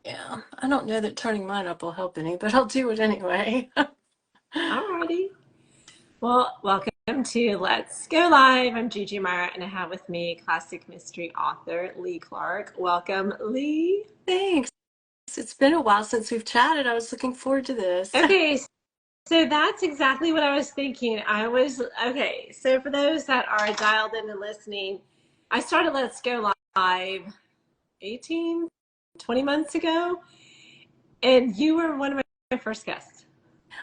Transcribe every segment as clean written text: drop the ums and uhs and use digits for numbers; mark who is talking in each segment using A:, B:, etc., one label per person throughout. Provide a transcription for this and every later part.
A: Yeah, I don't know that turning mine up will help any, but I'll do it anyway.
B: Alrighty. Well, welcome to Let's Go Live. I'm Gigi Meyer, and I have with me classic mystery author Lee Clark. Welcome, Lee.
A: Thanks. It's been a while since we've chatted. I was looking forward to this.
B: Okay, so that's exactly what I was thinking. Okay, so for those that are dialed in and listening, I started Let's Go Live 18, 20 months ago, and you were one of my first guests.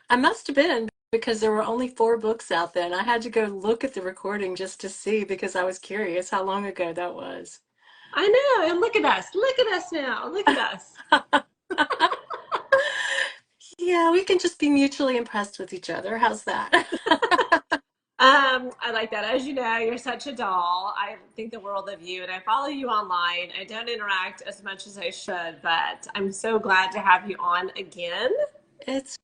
A: I must have been because there were only 4 books out then. I had to go look at the recording just to see because I was curious how long ago that was.
B: I know, and look at us. Look at us now. Look at us.
A: Yeah, we can just be mutually impressed with each other. How's that?
B: I like that. As you know, you're such a doll. I think the world of you, and I follow you online. I don't interact as much as I should, but I'm so glad to have you on again.
A: It's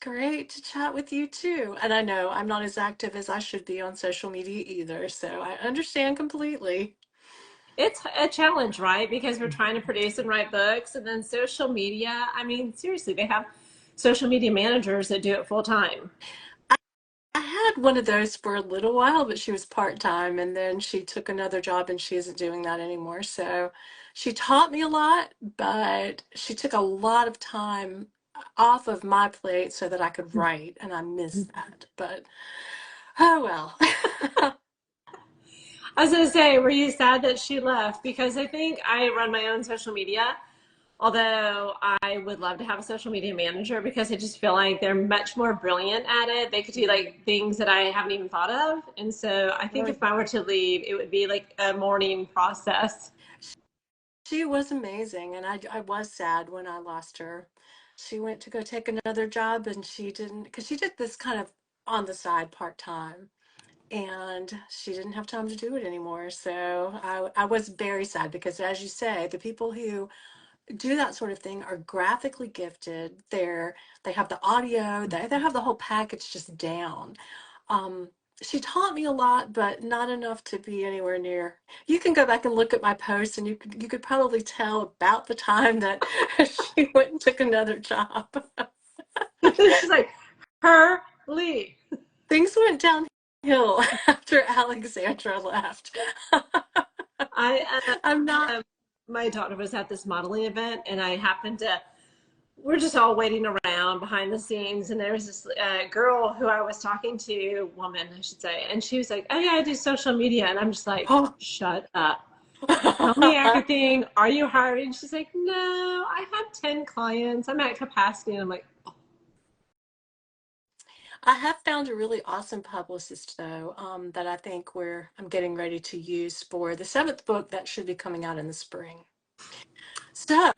A: great to chat with you too. And I know I'm not as active as I should be on social media either, so I understand completely.
B: It's a challenge, right? Because we're trying to produce and write books, and then social media. I mean, seriously, they have social media managers that do it full time.
A: I had one of those for a little while, but she was part-time and then she took another job and she isn't doing that anymore. So she taught me a lot, but she took a lot of time off of my plate so that I could write, and I miss that. But oh well.
B: I was going to say, were you sad that she left? Because I think I run my own social media, although I would love to have a social media manager because I just feel like they're much more brilliant at it. They could do like things that I haven't even thought of. And so I think
A: Well,
B: if I were to leave, it would be like a morning process.
A: she was amazing, and I was sad when I lost her. She went to go take another job and she didn't, because she did this kind of on the side part-time. And she didn't have time to do it anymore. So I was very sad because, as you say, the people who do that sort of thing are graphically gifted. They have the audio, they have the whole package just down. Um, she taught me a lot, but not enough to be anywhere near. You can go back and look at my posts, and you could probably tell about the time that she went and took another job.
B: She's like, her Lee.
A: Things went downhill after Alexandra left.
B: I,
A: I'm not.
B: my daughter was at this modeling event and I happened to we're just all waiting around behind the scenes, and there was this girl who I was talking to, woman I should say, and she was like, oh yeah, I do social media, and I'm just like,
A: Oh.
B: shut up, tell me everything. Are you hiring? She's like, no, I have 10 clients, I'm at capacity. And I'm like,
A: I have found a really awesome publicist though, that I think I'm getting ready to use for the 7th book that should be coming out in the spring. So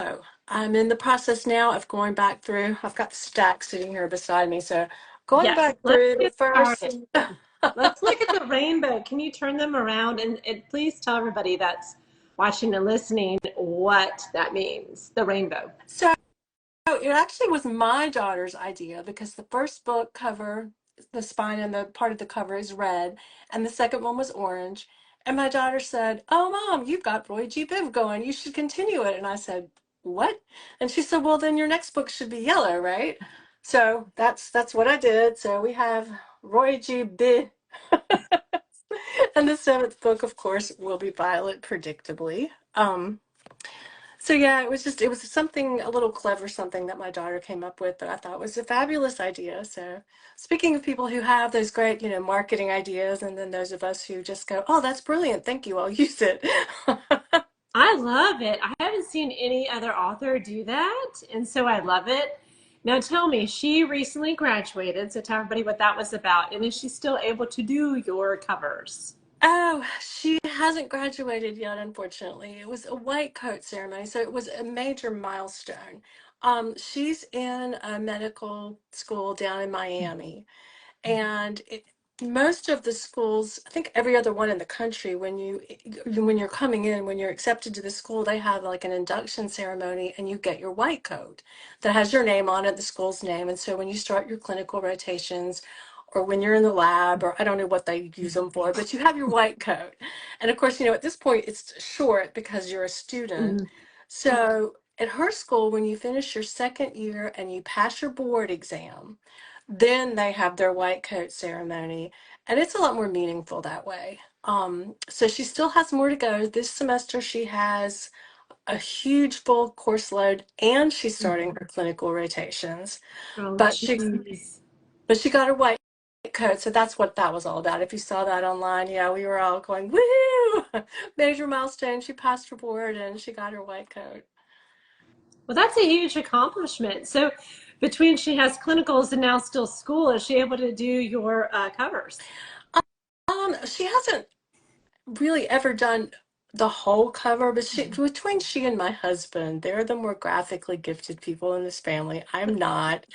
A: I'm in the process now of going back through. I've got the stack sitting here beside me, so going
B: yes,
A: back
B: let's
A: through the
B: get
A: first.
B: started. Let's look at the rainbow. Can you turn them around, and please tell everybody that's watching and listening what that means, the rainbow.
A: So it actually was my daughter's idea because the first book cover, the spine and the part of the cover is red, and the second one was orange. And my daughter said, "Oh, Mom, you've got Roy G. Biv going. You should continue it." And I said, "What?" And she said, "Well, then your next book should be yellow, right?" So that's what I did. So we have Roy G. Biv. And the 7th book, of course, will be violet, predictably. So yeah, it was something a little clever, something that my daughter came up with that I thought was a fabulous idea. So speaking of people who have those great, marketing ideas, and then those of us who just go, "Oh, that's brilliant. Thank you. I'll use it."
B: I love it. I haven't seen any other author do that, and so I love it. Now tell me, she recently graduated, so tell everybody what that was about, and is she still able to do your covers?
A: Oh, she hasn't graduated yet, unfortunately. It was a white coat ceremony, so it was a major milestone. She's in a medical school down in Miami. And most of the schools, I think every other one in the country, when you're coming in, when you're accepted to the school, they have like an induction ceremony, and you get your white coat that has your name on it, the school's name. And so when you start your clinical rotations, or when you're in the lab, or I don't know what they use them for, but you have your white coat. And of course, at this point it's short because you're a student.
B: Mhm.
A: So At her school, when you finish your second year and you pass your board exam, then they have their white coat ceremony, and it's a lot more meaningful that way. So she still has more to go. This semester, she has a huge full course load, and she's starting her clinical rotations.
B: Oh,
A: But she,
B: jeez.
A: but she got her white coat, so that's what that was all about. If you saw that online, yeah, we were all going, woo! Major milestone. She passed her board and she got her white coat.
B: Well, that's a huge accomplishment. So, between she has clinicals and now still school, is she able to do your covers?
A: She hasn't really ever done the whole cover, but between she and my husband, they're the more graphically gifted people in this family. I'm not.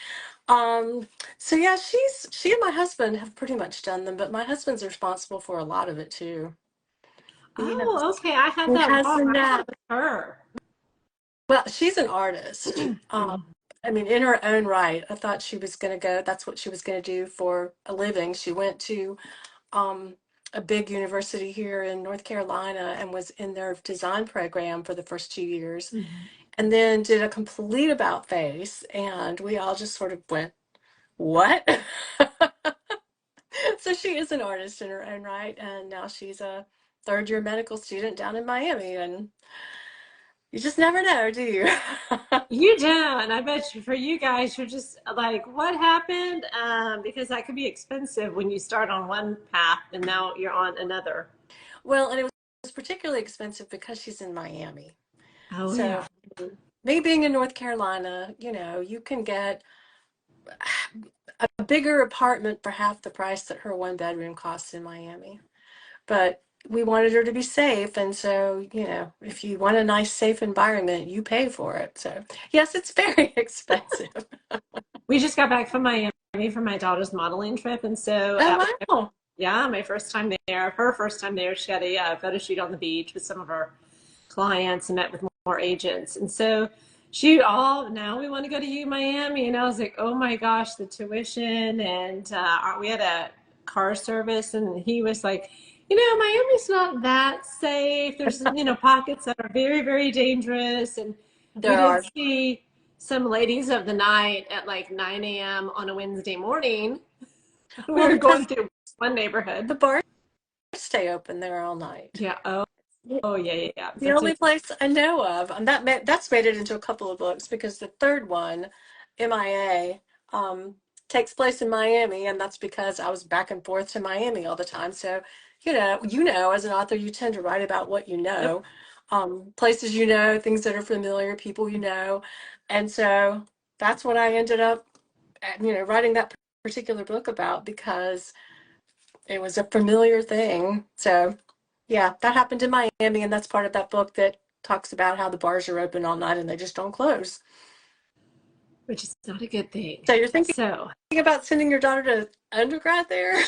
A: Um, so yeah, she and my husband have pretty much done them, but my husband's responsible for a lot of it too. He has,
B: Oh, okay. I had
A: he
B: that
A: has
B: wrong.
A: the
B: I thought
A: knack.
B: it was her.
A: Well, she's an artist. I mean, in her own right. I thought she was going to go, that's what she was going to do for a living. She went to um, a big university here in North Carolina and was in their design program for the first 2 years,
B: Mhm.
A: and then did a complete about face. And we all just sort of went, what? So she is an artist in her own right. And now she's a third year medical student down in Miami. And you just never know, do you?
B: You don't. I bet you for you guys, you're just like, what happened? Because that could be expensive when you start on one path and now you're on another.
A: Well, and it was particularly expensive because she's in Miami.
B: Oh,
A: So
B: yeah.
A: me being in North Carolina, you can get a bigger apartment for half the price that her one bedroom costs in Miami. But we wanted her to be safe. And so, if you want a nice, safe environment, you pay for it. So, yes, it's very expensive.
B: We just got back from Miami for my daughter's modeling trip. And so
A: Oh,
B: that was,
A: wow.
B: yeah, my first time there. Her first time there, she had a photo shoot on the beach with some of her clients and met with more agents. And so now we want to go to U Miami. And I was like, oh my gosh, the tuition. And we had a car service. And he was like, Miami's not that safe. There's, pockets that are very, very dangerous. And we
A: There
B: did
A: are
B: see some ladies of the night at like 9 a.m. on a Wednesday morning. We
A: well,
B: were
A: because
B: going through one neighborhood.
A: the bars stay open there all night.
B: Yeah. Oh, yeah, yeah, yeah.
A: The
B: That's
A: only place I know of, and that's made it into a couple of books because the third one, MIA, takes place in Miami, and that's because I was back and forth to Miami all the time. So, as an author, you tend to write about what you
B: Yep.
A: know, places you know, things that are familiar, people you know, and so that's what I ended up, writing that particular book about because it was a familiar thing. So. Yeah, that happened in Miami, and that's part of that book that talks about how the bars are open all night and they just don't close.
B: Which is not a good thing.
A: So you're thinking
B: So
A: about sending your daughter to undergrad there?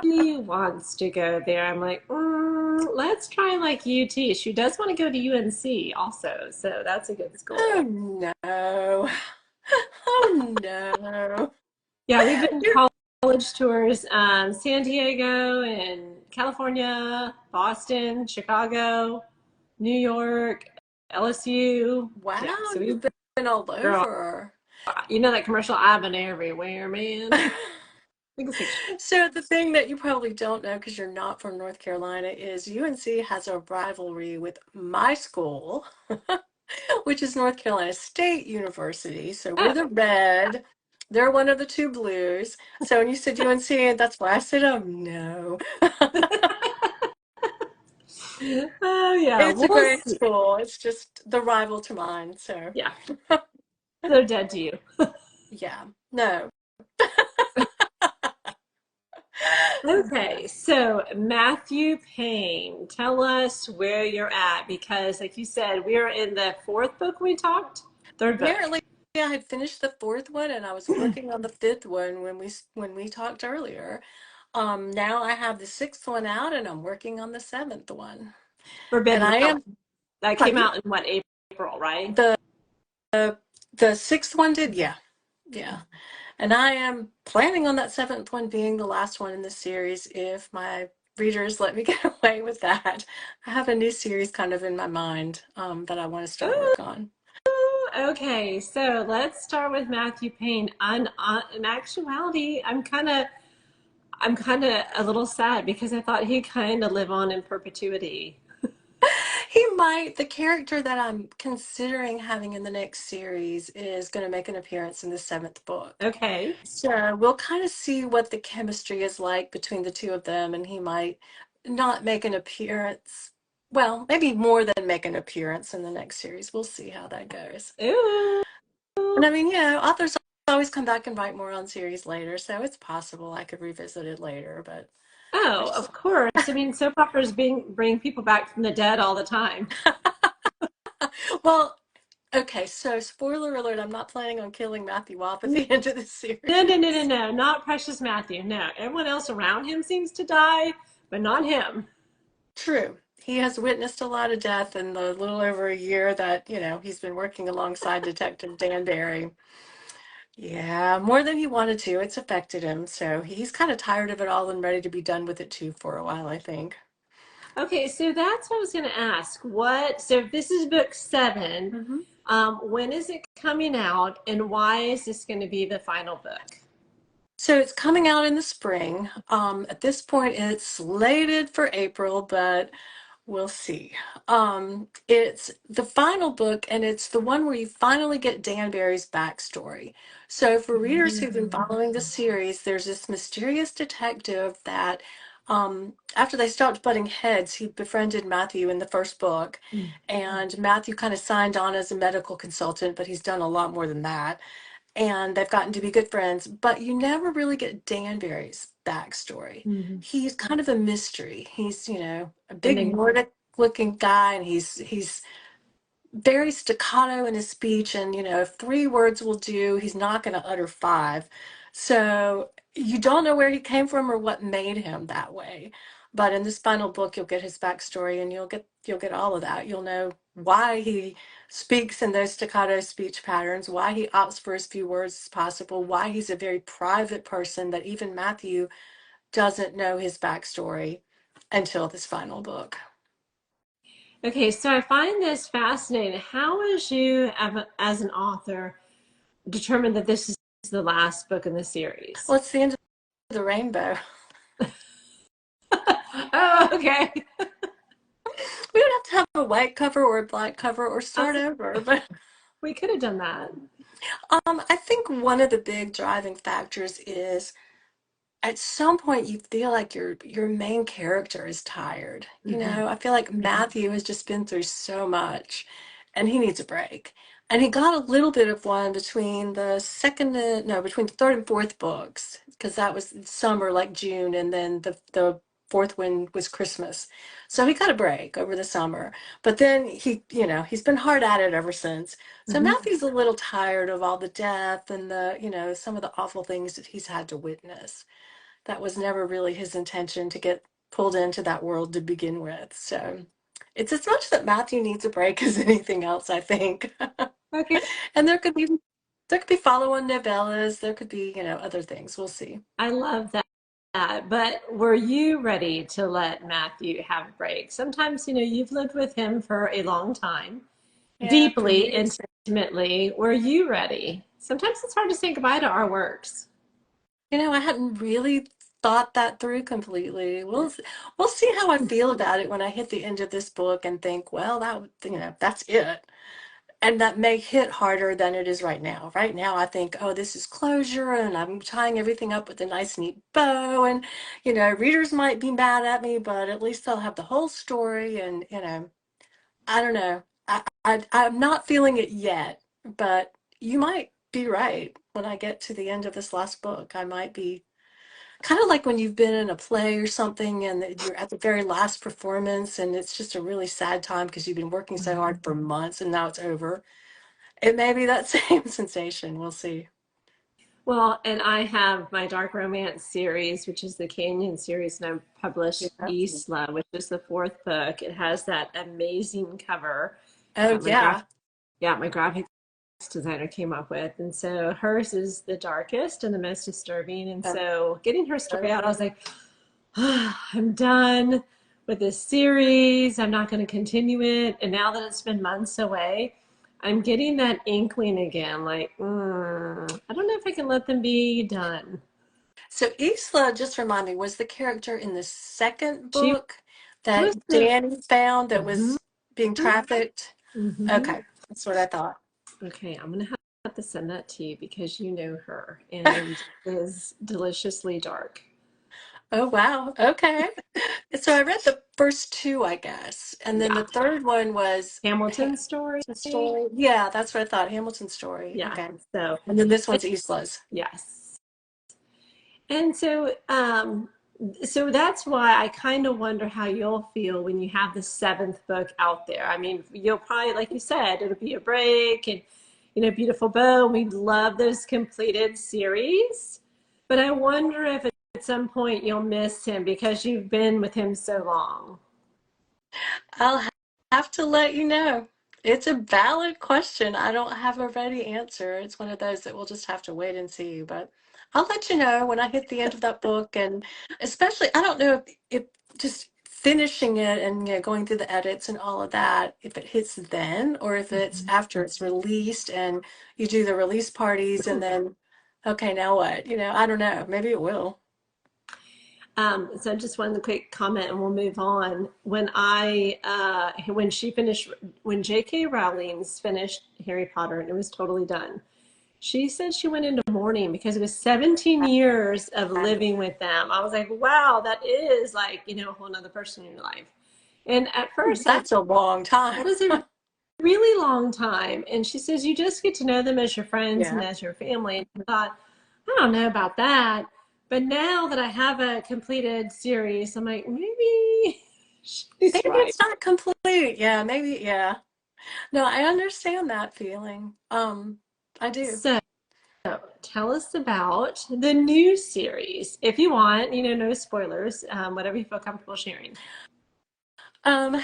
B: she wants to go there. I'm like, let's try like UT. She does want to go to UNC also, so that's a good
A: Oh
B: school.
A: no. Oh no.
B: Yeah, we've been
A: You're,
B: college tours, San Diego and California, Boston, Chicago, New York, LSU. Yeah,
A: wow,
B: so we've
A: you've been all
B: girl,
A: over.
B: that commercial. I've been everywhere, man. I think it's like
A: So the thing that you probably don't know because you're not from North Carolina is UNC has a rivalry with my school, which is North Carolina State University. So we're
B: oh,
A: the red. They're one of the two blues. So when you said UNC, that's why I said, oh no.
B: oh yeah,
A: It's a
B: we'll
A: great
B: see.
A: school. It's just the rival to mine. So
B: Yeah, they're dead to you.
A: yeah, no.
B: Okay, so Matthew Paine, tell us where you're at because, like you said, we're in the fourth book we talked, third book.
A: Apparently, I had finished the fourth one and I was working on the fifth one when we talked earlier. Now I have the sixth one out and I'm working on the seventh one. And
B: Forbidden
A: I
B: Realm.
A: am,
B: That came
A: pardon?
B: out in what, April, right?
A: The the sixth one did, yeah. Yeah. And I am planning on that seventh one being the last one in the series if my readers let me get away with that. I have a new series kind of in my mind that I want to start
B: Oh,
A: work on.
B: Okay, so let's start with Matthew Paine. In actuality, I'm kind of a little sad because I thought he'd kind of live on in perpetuity.
A: He might. The character that I'm considering having in the next series is going to make an appearance in the seventh book.
B: Okay.
A: So we'll kind of see what the chemistry is like between the two of them, and he might not make an appearance. Well, maybe more than make an appearance in the next series. We'll see how that goes.
B: Ooh.
A: And I mean, authors always come back and write more on series later, so it's possible I could revisit it later, but I
B: Oh,
A: just
B: of course. I mean, soap operas bring people back from the dead all the time.
A: well, okay, so spoiler alert, I'm not planning on killing Matthew off at
B: No,
A: the end of the
B: no, no, no,
A: series.
B: no, not Precious Matthew. No, everyone else around him seems to die, but not him.
A: True. He has witnessed a lot of death in the little over a year that, he's been working alongside Detective Dan Barry. Yeah, more than he wanted to. It's affected him. So he's kind of tired of it all and ready to be done with it too for a while, I think.
B: Okay, so that's what I was going to ask. So if this is book seven,
A: Mhm.
B: when is it coming out, and why is this going to be the final book?
A: So it's coming out in the spring. At this point, it's slated for April, but we'll see. It's the final book, and it's the one where you finally get Danbury's backstory. So, for readers who've been following the series, there's this mysterious detective that, after they stopped butting heads, he befriended Matthew in the first book, and Matthew kind of signed on as a medical consultant, but he's done a lot more than that. And they've gotten to be good friends, but you never really get Danbury's backstory.
B: Mm-hmm.
A: He's kind of a mystery. He's, a
B: And
A: big
B: then,
A: Nordic looking guy, and he's very staccato in his speech, and if three words will do, he's not going to utter five. So you don't know where he came from or what made him that way. But in this final book, you'll get his backstory, and you'll get all of that. You'll know why he speaks in those staccato speech patterns, why he opts for as few words as possible, why he's a very private person that even Matthew doesn't know his backstory until this final book.
B: okay, so I find this fascinating. How is you, as an author, determined that this is the last book in the series?
A: Well, it's the end of the rainbow.
B: Oh, okay.
A: We don't have to have a white cover or a black cover or
B: I
A: start
B: was like,
A: over, but
B: we could have done that.
A: I think one of the big driving factors is at some point you feel like your main character is tired.
B: Hmm.
A: I feel like Matthew has just been through so much and he needs a break. And he got a little bit of one between the between the third and fourth books, because that was summer, like June, and then the fourth one was Christmas. So he got a break over the summer. But then he's been hard at it ever since. So
B: Hmm.
A: Matthew's a little tired of all the death and some of the awful things that he's had to witness. That was never really his intention to get pulled into that world to begin with. So it's as much that Matthew needs a break as anything else, I think.
B: Okay,
A: And there could be follow-on novellas, there could be, other things. We'll see.
B: I love that. But were you ready to let Matthew have a break? Sometimes, you've lived with him for a long time,
A: Yeah, for
B: deeply,
A: years.
B: intimately. Were you ready? Sometimes it's hard to say goodbye to our works.
A: I hadn't really thought that through completely. We'll see how I feel about it when I hit the end of this book and think, well, that's it. And that may hit harder than it is right now. Right now, I think, oh, this is closure, and I'm tying everything up with a nice, neat bow. And, readers might be mad at me, but at least they'll have the whole story. And, I don't know. I'm not feeling it yet, but you might be right. When I get to the end of this last book, I might be kind of like when you've been in a play or something and you're at the very last performance, and it's just a really sad time because you've been working so hard for months and now it's over. It may be that same sensation. We'll see.
B: Well, and I have my dark romance series, which is the Canyon series, and I published
A: Yeah.
B: Isla, which is the fourth book. It has that amazing cover
A: Oh,
B: that
A: yeah.
B: my graphics designer came up with. And so hers is the darkest and the most disturbing. And
A: Um,
B: so getting her story out, I was like, I'm done with this series. I'm not going to continue it. And now that it's been months away, I'm getting that inkling again. Like, I don't know if I can let them be done.
A: So Isla, just remind me, was the character in the second
B: She
A: book
B: was
A: that
B: the.
A: Danny found that
B: Mhm,
A: was being trafficked?
B: mhm.
A: Okay, that's what I thought.
B: Okay, I'm gonna have to send that to you because you know her and it is deliciously dark.
A: Oh wow. Okay. So I read the first two, I guess, and then the
B: Yeah.
A: third one was
B: Hamilton story.
A: Hamilton story. Yeah, that's what I thought. Hamilton story.
B: Yeah.
A: Okay.
B: So,
A: And then this
B: and,
A: one's Isla's.
B: yes. And so that's why I kind of wonder how you'll feel when you have the seventh book out there. I mean, you'll probably, like you said, it'll be a break and, beautiful bow. We love those completed series. But I wonder if at some point you'll miss him because you've been with him so long.
A: I'll have to let you know. It's a valid question. I don't have a ready answer. It's one of those that we'll just have to wait and see. But I'll let you know when I hit the end of that book. And especially, I don't know if just finishing it and going through the edits and all of that, if it hits then or if it's after it's released and you do the release parties and then, okay, now what? I don't know. Maybe it will.
B: So just one quick comment and we'll move on. When J.K. Rowling's finished Harry Potter and it was totally done, she said she went into mourning because it was 17 years of living with them. I was like, wow, that is like, a whole nother person in your life. And at first I thought
A: That's a long
B: that
A: time.
B: was a really long time. And she says, you just get to know them as your friends and
A: Yeah.
B: as your family. And I thought, I don't know about that. But now that I have a completed series, I'm like, maybe she's
A: Maybe
B: right.
A: it's not complete. Yeah, maybe, yeah. No, I understand that feeling. I do.
B: So tell us about the new series. If you want, no spoilers, whatever you feel comfortable sharing.
A: Um,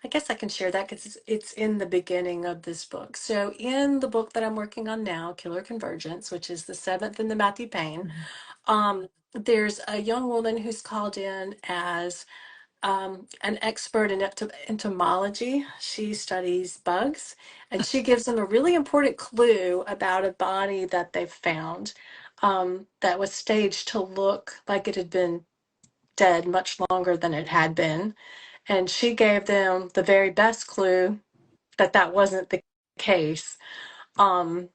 A: I guess I can share that because it's in the beginning of this book. So in the book that I'm working on now, Killer Convergence, which is the seventh in the Matthew Paine, there's a young woman who's called in as an expert in entomology. She studies bugs, and she gives them a really important clue about a body that they've found that was staged to look like it had been dead much longer than it had been. And she gave them the very best clue that that wasn't the case. Um,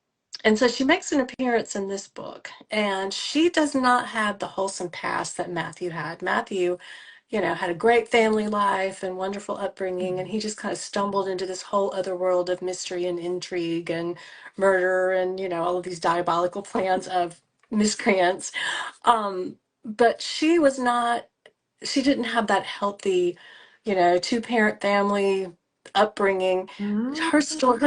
A: and so she makes an appearance in this book, and she does not have the wholesome past that Matthew had. Matthew, had a great family life and wonderful upbringing, and he just kind of stumbled into this whole other world of mystery and intrigue and murder and, all of these diabolical plans of miscreants. But she didn't have that healthy, two-parent family upbringing.
B: Mm.
A: Her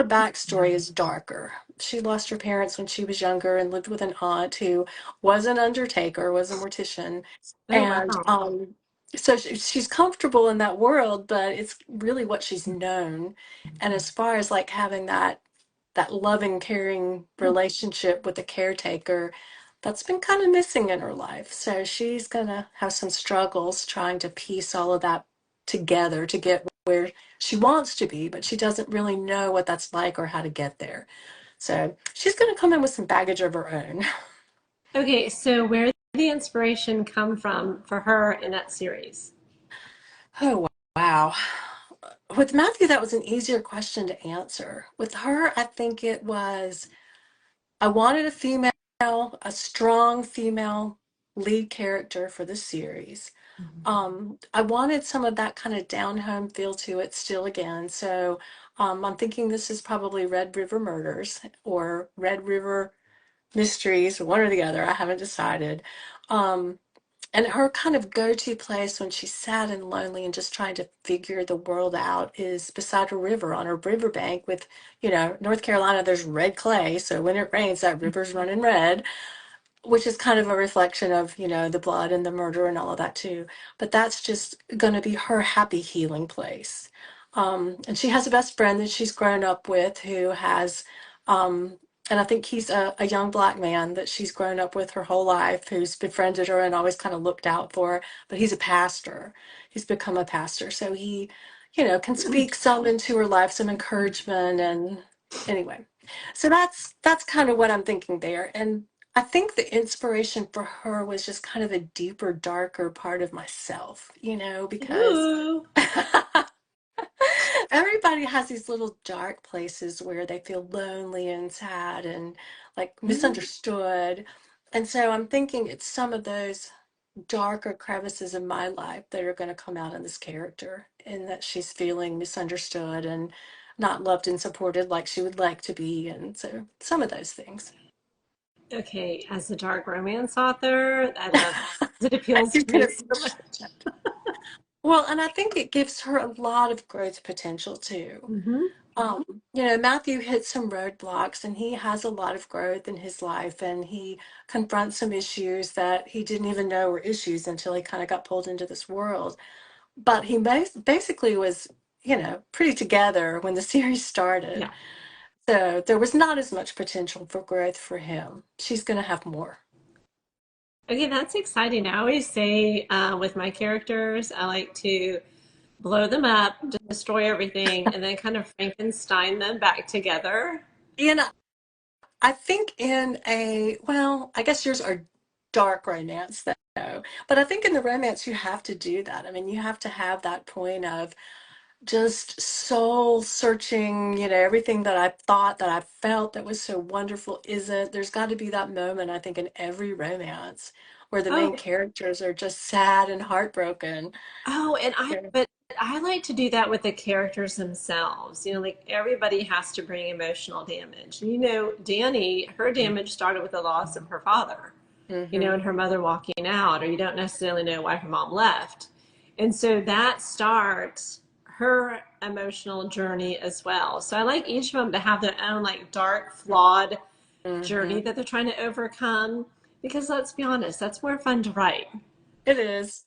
A: backstory is darker. She lost her parents when she was younger and lived with an aunt who was an undertaker, was a mortician.
B: Oh,
A: And
B: wow.
A: so she's comfortable in that world, but it's really what she's known. And as far as like having that loving, caring relationship with the caretaker, that's been kind of missing in her life. So she's gonna have some struggles trying to piece all of that together to get where she wants to be, but she doesn't really know what that's like or how to get there. So she's gonna come in with some baggage of her own.
B: Okay, so where did the inspiration come from for her in that series?
A: Oh, wow. With Matthew, that was an easier question to answer. With her, I think it was I wanted a strong female lead character for the series. I wanted some of that kind of down home feel to it still again. So I'm thinking this is probably Red River Murders or Red River Mysteries, one or the other. I haven't decided. Um, and her kind of go-to place when she's sad and lonely and just trying to figure the world out is beside a river on a riverbank with, North Carolina, there's red clay. So when it rains, that river's running red, which is kind of a reflection of, the blood and the murder and all of that too. But that's just going to be her happy healing place. And she has a best friend that she's grown up with who has, and I think he's a young black man that she's grown up with her whole life, who's befriended her and always kind of looked out for her. But he's a pastor. He's become a pastor. So he can speak some into her life, some encouragement, and anyway. So that's kind of what I'm thinking there. And I think the inspiration for her was just kind of a deeper, darker part of myself, because
B: Ooh.
A: everybody has these little dark places where they feel lonely and sad and like
B: Mhm.
A: misunderstood. And so I'm thinking it's some of those darker crevices in my life that are going to come out in this character, and that she's feeling misunderstood and not loved and supported like she would like to be. And so some of those things.
B: Okay, as a dark romance author, I love it. It appeals
A: You
B: to
A: can
B: me so much.
A: appreciate that. Well, and I think it gives her a lot of growth potential too.
B: Hmm.
A: Matthew hit some roadblocks and he has a lot of growth in his life, and he confronts some issues that he didn't even know were issues until he kind of got pulled into this world. But he basically was, pretty together when the series started.
B: Yeah.
A: So there was not as much potential for growth for him. She's going to have more.
B: Okay, that's exciting. I always say with my characters, I like to blow them up, destroy everything, and then kind of Frankenstein them back together.
A: And I think well, I guess yours are dark romance though, but I think in the romance you have to do that. I mean, you have to have that point of just soul searching, everything that I thought, that I felt that was so wonderful isn't. There's got to be that moment, I think, in every romance where the main
B: Oh,
A: characters are just sad and heartbroken.
B: oh, and
A: Yeah.
B: but I like to do that with the characters themselves. Like everybody has to bring emotional damage. Danny, her damage started with the loss of her father,
A: Mm-hmm.
B: and her mother walking out, or you don't necessarily know why her mom left. And so that starts her emotional journey as well. So I like each of them to have their own like dark, flawed
A: Mm-hmm.
B: journey that they're trying to overcome. Because let's be honest, that's more fun to write.
A: It is.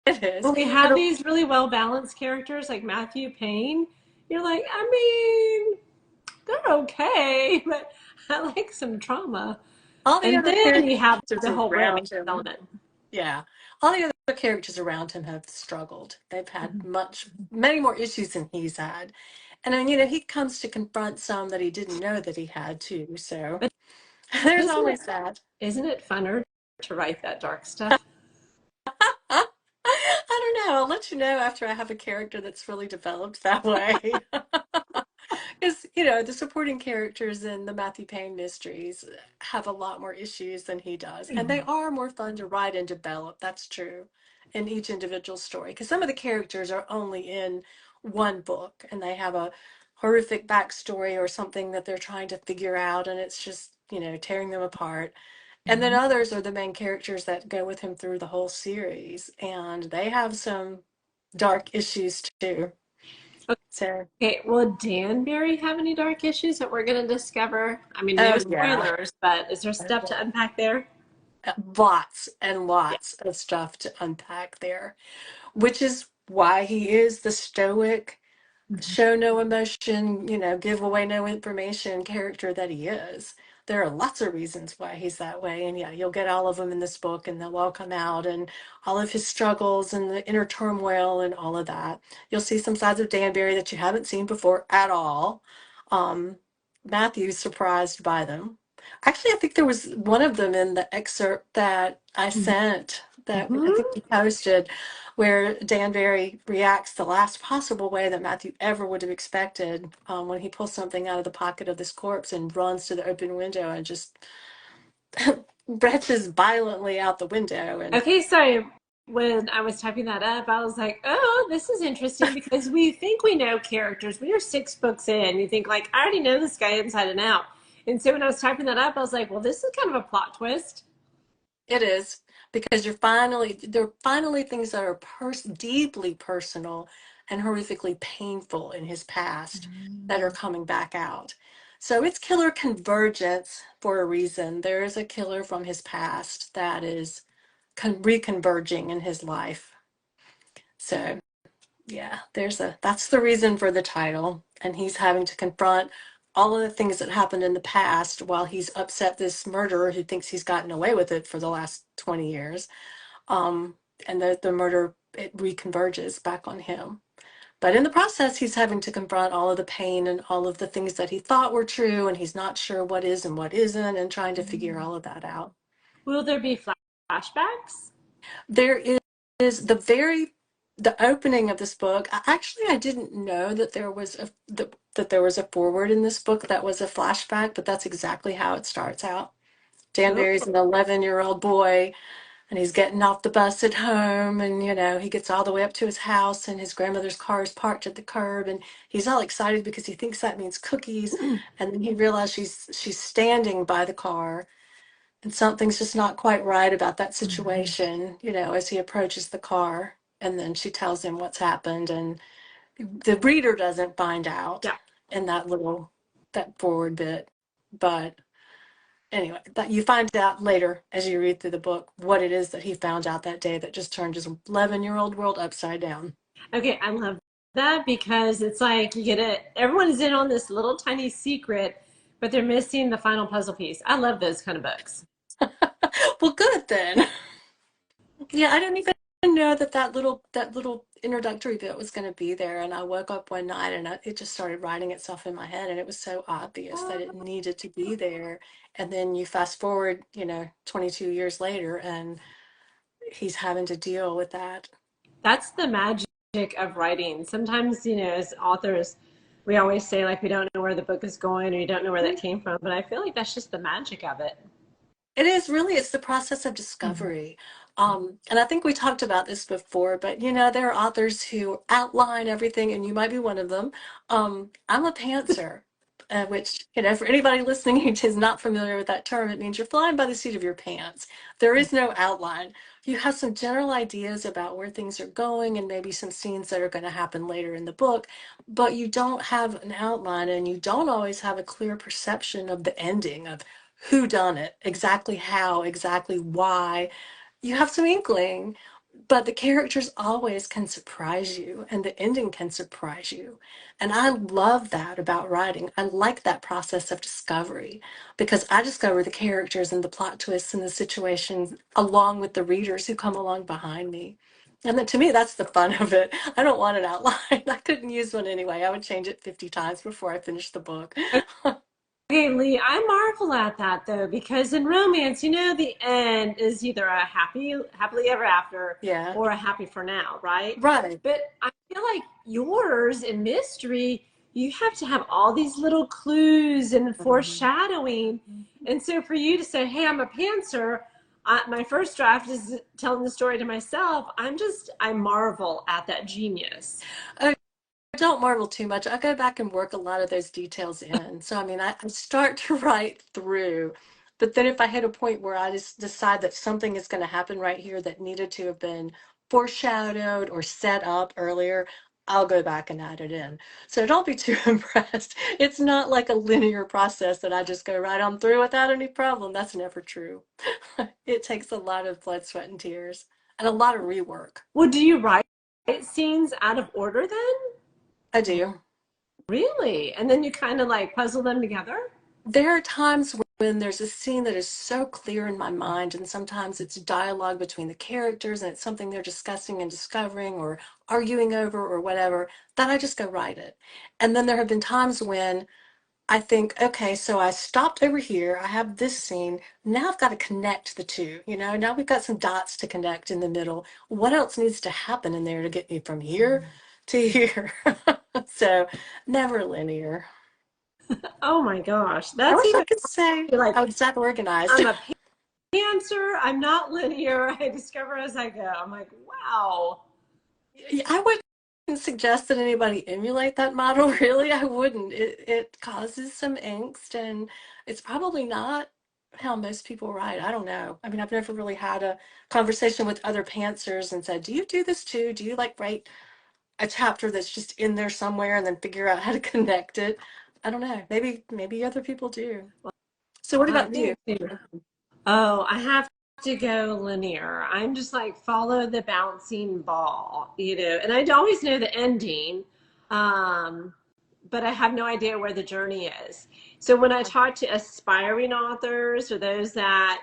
A: It is.
B: When we
A: And
B: have these really well balanced characters like Matthew Paine, you're like, I mean, they're okay, but I like some trauma.
A: all the
B: And
A: other
B: then you have
A: characters
B: the whole romance
A: around him,
B: element.
A: yeah, all the other characters around him have struggled. They've had many more issues than he's had. And then, he comes to confront some that he didn't know that he had too. So
B: But
A: there's
B: isn't it
A: always that.
B: isn't it funner to write that dark stuff?
A: I don't know. I'll let you know after I have a character that's really developed that way. Because, the supporting characters in the Matthew Paine Mysteries have a lot more issues than he does. And they are more fun to write and develop. That's true in each individual story. Because some of the characters are only in one book and they have a horrific backstory or something that they're trying to figure out. And it's just, tearing them apart. And then others are the main characters that go with him through the whole series. And they have some dark issues too. So,
B: Okay, will Danbury have any dark issues that we're going to discover? I mean, no
A: oh, yeah.
B: spoilers, but is there stuff to unpack there?
A: Lots and
B: Yeah.
A: lots of stuff to unpack there, which is why he is the stoic,
B: Mhm.
A: show no emotion, give away no information character that he is. There are lots of reasons why he's that way. And yeah, you'll get all of them in this book and they'll all come out, and all of his struggles and the inner turmoil and all of that. You'll see some sides of Danbury that you haven't seen before at all. Um, Matthew's surprised by them. Actually, I think there was one of them in the excerpt that I sent that I think
B: Mhm.
A: you posted, where Danbury reacts the last possible way that Matthew ever would have expected, when he pulls something out of the pocket of this corpse and runs to the open window and just wrenches violently out the window. And
B: Okay, so when I was typing that up, I was like, oh, this is interesting because we think we know characters. We are 6 books in. You think, like, I already know this guy inside and out. And so when I was typing that up, I was like, well, this is kind of a plot twist.
A: it is, because there are finally things that are deeply personal and horrifically painful in his past that are coming back out. So it's killer convergence for a reason. There is a killer from his past that is reconverging in his life. So yeah, that's the reason for the title. And he's having to confront all of the things that happened in the past while he's upset this murderer who thinks he's gotten away with it for the last 20 years. Um, and the murder, it reconverges back on him. But in the process, he's having to confront all of the pain and all of the things that he thought were true, and he's not sure what is and what isn't, and trying to figure all of that out.
B: Will there be flashbacks?
A: There is the opening of this book. Actually, I didn't know that that there was a forward in this book that was a flashback, but that's exactly how it starts out.
B: Cool.
A: Danbury's an 11-year-old boy, and he's getting off the bus at home, and he gets all the way up to his house, and his grandmother's car is parked at the curb, and he's all excited because he thinks that means cookies, and then he realizes she's standing by the car, and something's just not quite right about that situation, as he approaches the car, and then she tells him what's happened, and the reader doesn't find out
B: Yeah.
A: in that forward bit, but anyway, that you find out later as you read through the book what it is that he found out that day that just turned his 11-year-old world upside down.
B: Okay, I love that because it's like you get it. Everyone is in on this little tiny secret, but they're missing the final puzzle piece. I love those kind of books.
A: Well, good then. Yeah, I didn't even know that little introductory bit was going to be there, and I woke up one night and it just started writing itself in my head, and it was so obvious that it needed to be there. And then you fast forward, 22 years later, and he's having to deal with that.
B: That's the magic of writing. Sometimes, as authors, we always say like we don't know where the book is going or you don't know where that came from, but I feel like that's just the magic of it.
A: It is really, it's the process of discovery. And I think we talked about this before, but there are authors who outline everything, and you might be one of them. I'm a pantser, which, for anybody listening who is not familiar with that term, it means you're flying by the seat of your pants. There is no outline. You have some general ideas about where things are going and maybe some scenes that are going to happen later in the book, but you don't have an outline, and you don't always have a clear perception of the ending, of who done it, exactly how, exactly why. You have some inkling, but the characters always can surprise you, and the ending can surprise you. And I love that about writing. I like that process of discovery because I discover the characters and the plot twists and the situations along with the readers who come along behind me. And then to me, that's the fun of it. I don't want an outline. I couldn't use one anyway. I would change it 50 times before I finished the book.
B: Okay, Lee, I marvel at that though, because in romance, the end is either a happily ever after
A: Yeah,
B: or a happy for now, right?
A: right.
B: But I feel like yours in mystery, you have to have all these little clues and
A: Mhm.
B: foreshadowing. And so for you to say, hey, I'm a pantser, my first draft is telling the story to myself. I marvel at that genius.
A: Oh, don't marvel too much. I go back and work a lot of those details in. So, I mean, I start to write through, but then if I hit a point where I just decide that something is going to happen right here that needed to have been foreshadowed or set up earlier, I'll go back and add it in. So don't be too impressed. It's not like a linear process that I just go right on through without any problem. That's never true. It takes a lot of blood, sweat, and tears and a lot of rework.
B: Well, do you write scenes out of order then?
A: I do.
B: Really? And then you kind of like puzzle them together?
A: There are times when there's a scene that is so clear in my mind, and sometimes it's dialogue between the characters and it's something they're discussing and discovering or arguing over or whatever, that I just go write it. And then there have been times when I think, okay, so I stopped over here, I have this scene, now I've got to connect the two, now we've got some dots to connect in the middle. What else needs to happen in there to get me from here to here? So never linear.
B: Oh my gosh.
A: I
B: That's
A: wish I
B: even
A: could say
B: like
A: I was that organized.
B: I'm a pantser. I'm not linear. I discover as I go. I'm like, wow.
A: Yeah, I wouldn't suggest that anybody emulate that model, really. I wouldn't. It causes some angst, and it's probably not how most people write. I don't know. I mean, I've never really had a conversation with other pantsers and said, "Do you do this too? Do you like write a chapter that's just in there somewhere and then figure out how to connect it?" I don't know. Maybe other people do. So what
B: I
A: about you?
B: think, oh, I have to go linear. I'm just like follow the bouncing ball. And I always know the ending, um, but I have no idea where the journey is. So when I talk to aspiring authors or those that,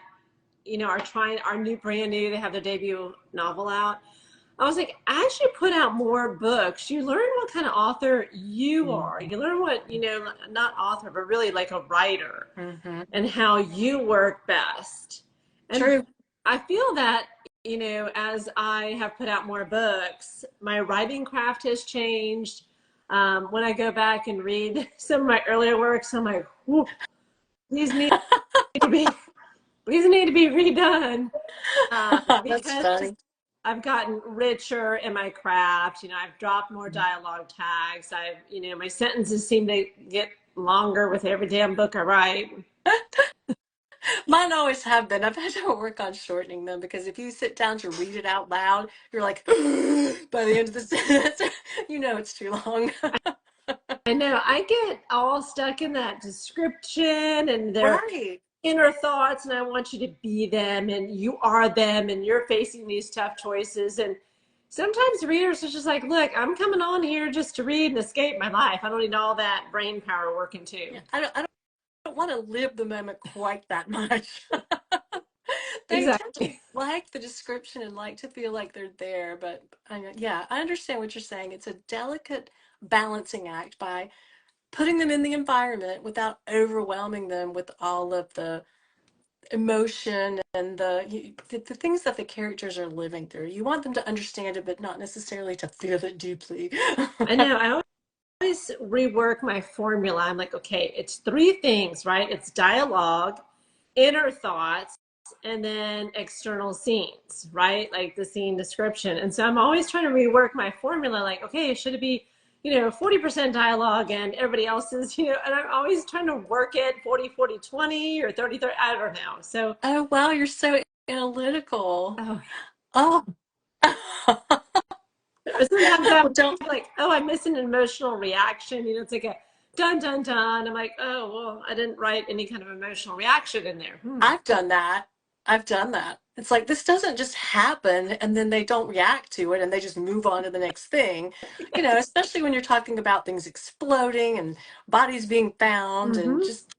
B: are trying, are brand new, they have their debut novel out. I was like, as you put out more books, you learn what kind of author you are.
A: Mhm.
B: You learn what, not author, but really like a writer
A: Mhm.
B: and how you work best. And
A: True.
B: I feel that, as I have put out more books, my writing craft has changed. When I go back and read some of my earlier works, I'm like, whew, these need to be these need to be redone,
A: That's
B: because
A: funny.
B: I've gotten richer in my craft. I've dropped more dialogue tags. My sentences seem to get longer with every damn book I write.
A: Mine always have been. I've had to work on shortening them because if you sit down to read it out loud, you're like, by the end of the sentence, it's too long.
B: I know I get all stuck in that description and their
A: Right.
B: inner thoughts, and I want you to be them, and you are them, and you're facing these tough choices. And sometimes readers are just like, look, I'm coming on here just to read and escape my life. I don't need all that brain power working too.
A: Yeah, I don't want to live the moment quite that much. They tend to
B: Exactly.
A: like the description and like to feel like they're there, but yeah, I understand what you're saying. It's a delicate balancing act by putting them in the environment without overwhelming them with all of the emotion and the things that the characters are living through. You want them to understand it, but not necessarily to feel it deeply.
B: I know. I always rework my formula. I'm like, okay, it's three things, right? It's dialogue, inner thoughts, and then external scenes, right? Like the scene description. And so I'm always trying to rework my formula. Like, okay, should it be, 40% dialogue and everybody else's, and I'm always trying to work it 40-40-20 or 30-30. I don't know. So,
A: Oh, wow, you're so analytical.
B: oh,
A: Oh.
B: or sometimes I'm
A: Well, don't.
B: like, oh, I miss an emotional reaction. It's like a dun dun dun. I'm like, oh, well, I didn't write any kind of emotional reaction in there.
A: I've done that. I've done that. It's like this doesn't just happen and then they don't react to it and they just move on to the next thing. Especially when you're talking about things exploding and bodies being found and
B: Mm-hmm.
A: just,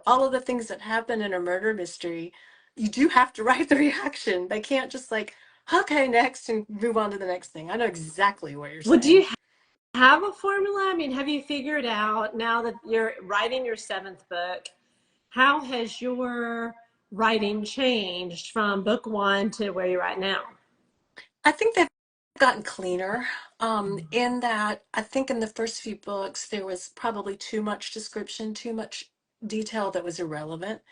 A: all of the things that happen in a murder mystery. You do have to write the reaction. They can't just like, okay, next and move on to the next thing. I know exactly what you're
B: Well, do you
A: saying.
B: have a formula? I mean, have you figured out now that you're writing your seventh book, how has your writing changed from book one to where you're at now?
A: I think they've gotten cleaner. In that, I think in the first few books, there was probably too much description, too much detail that was irrelevant.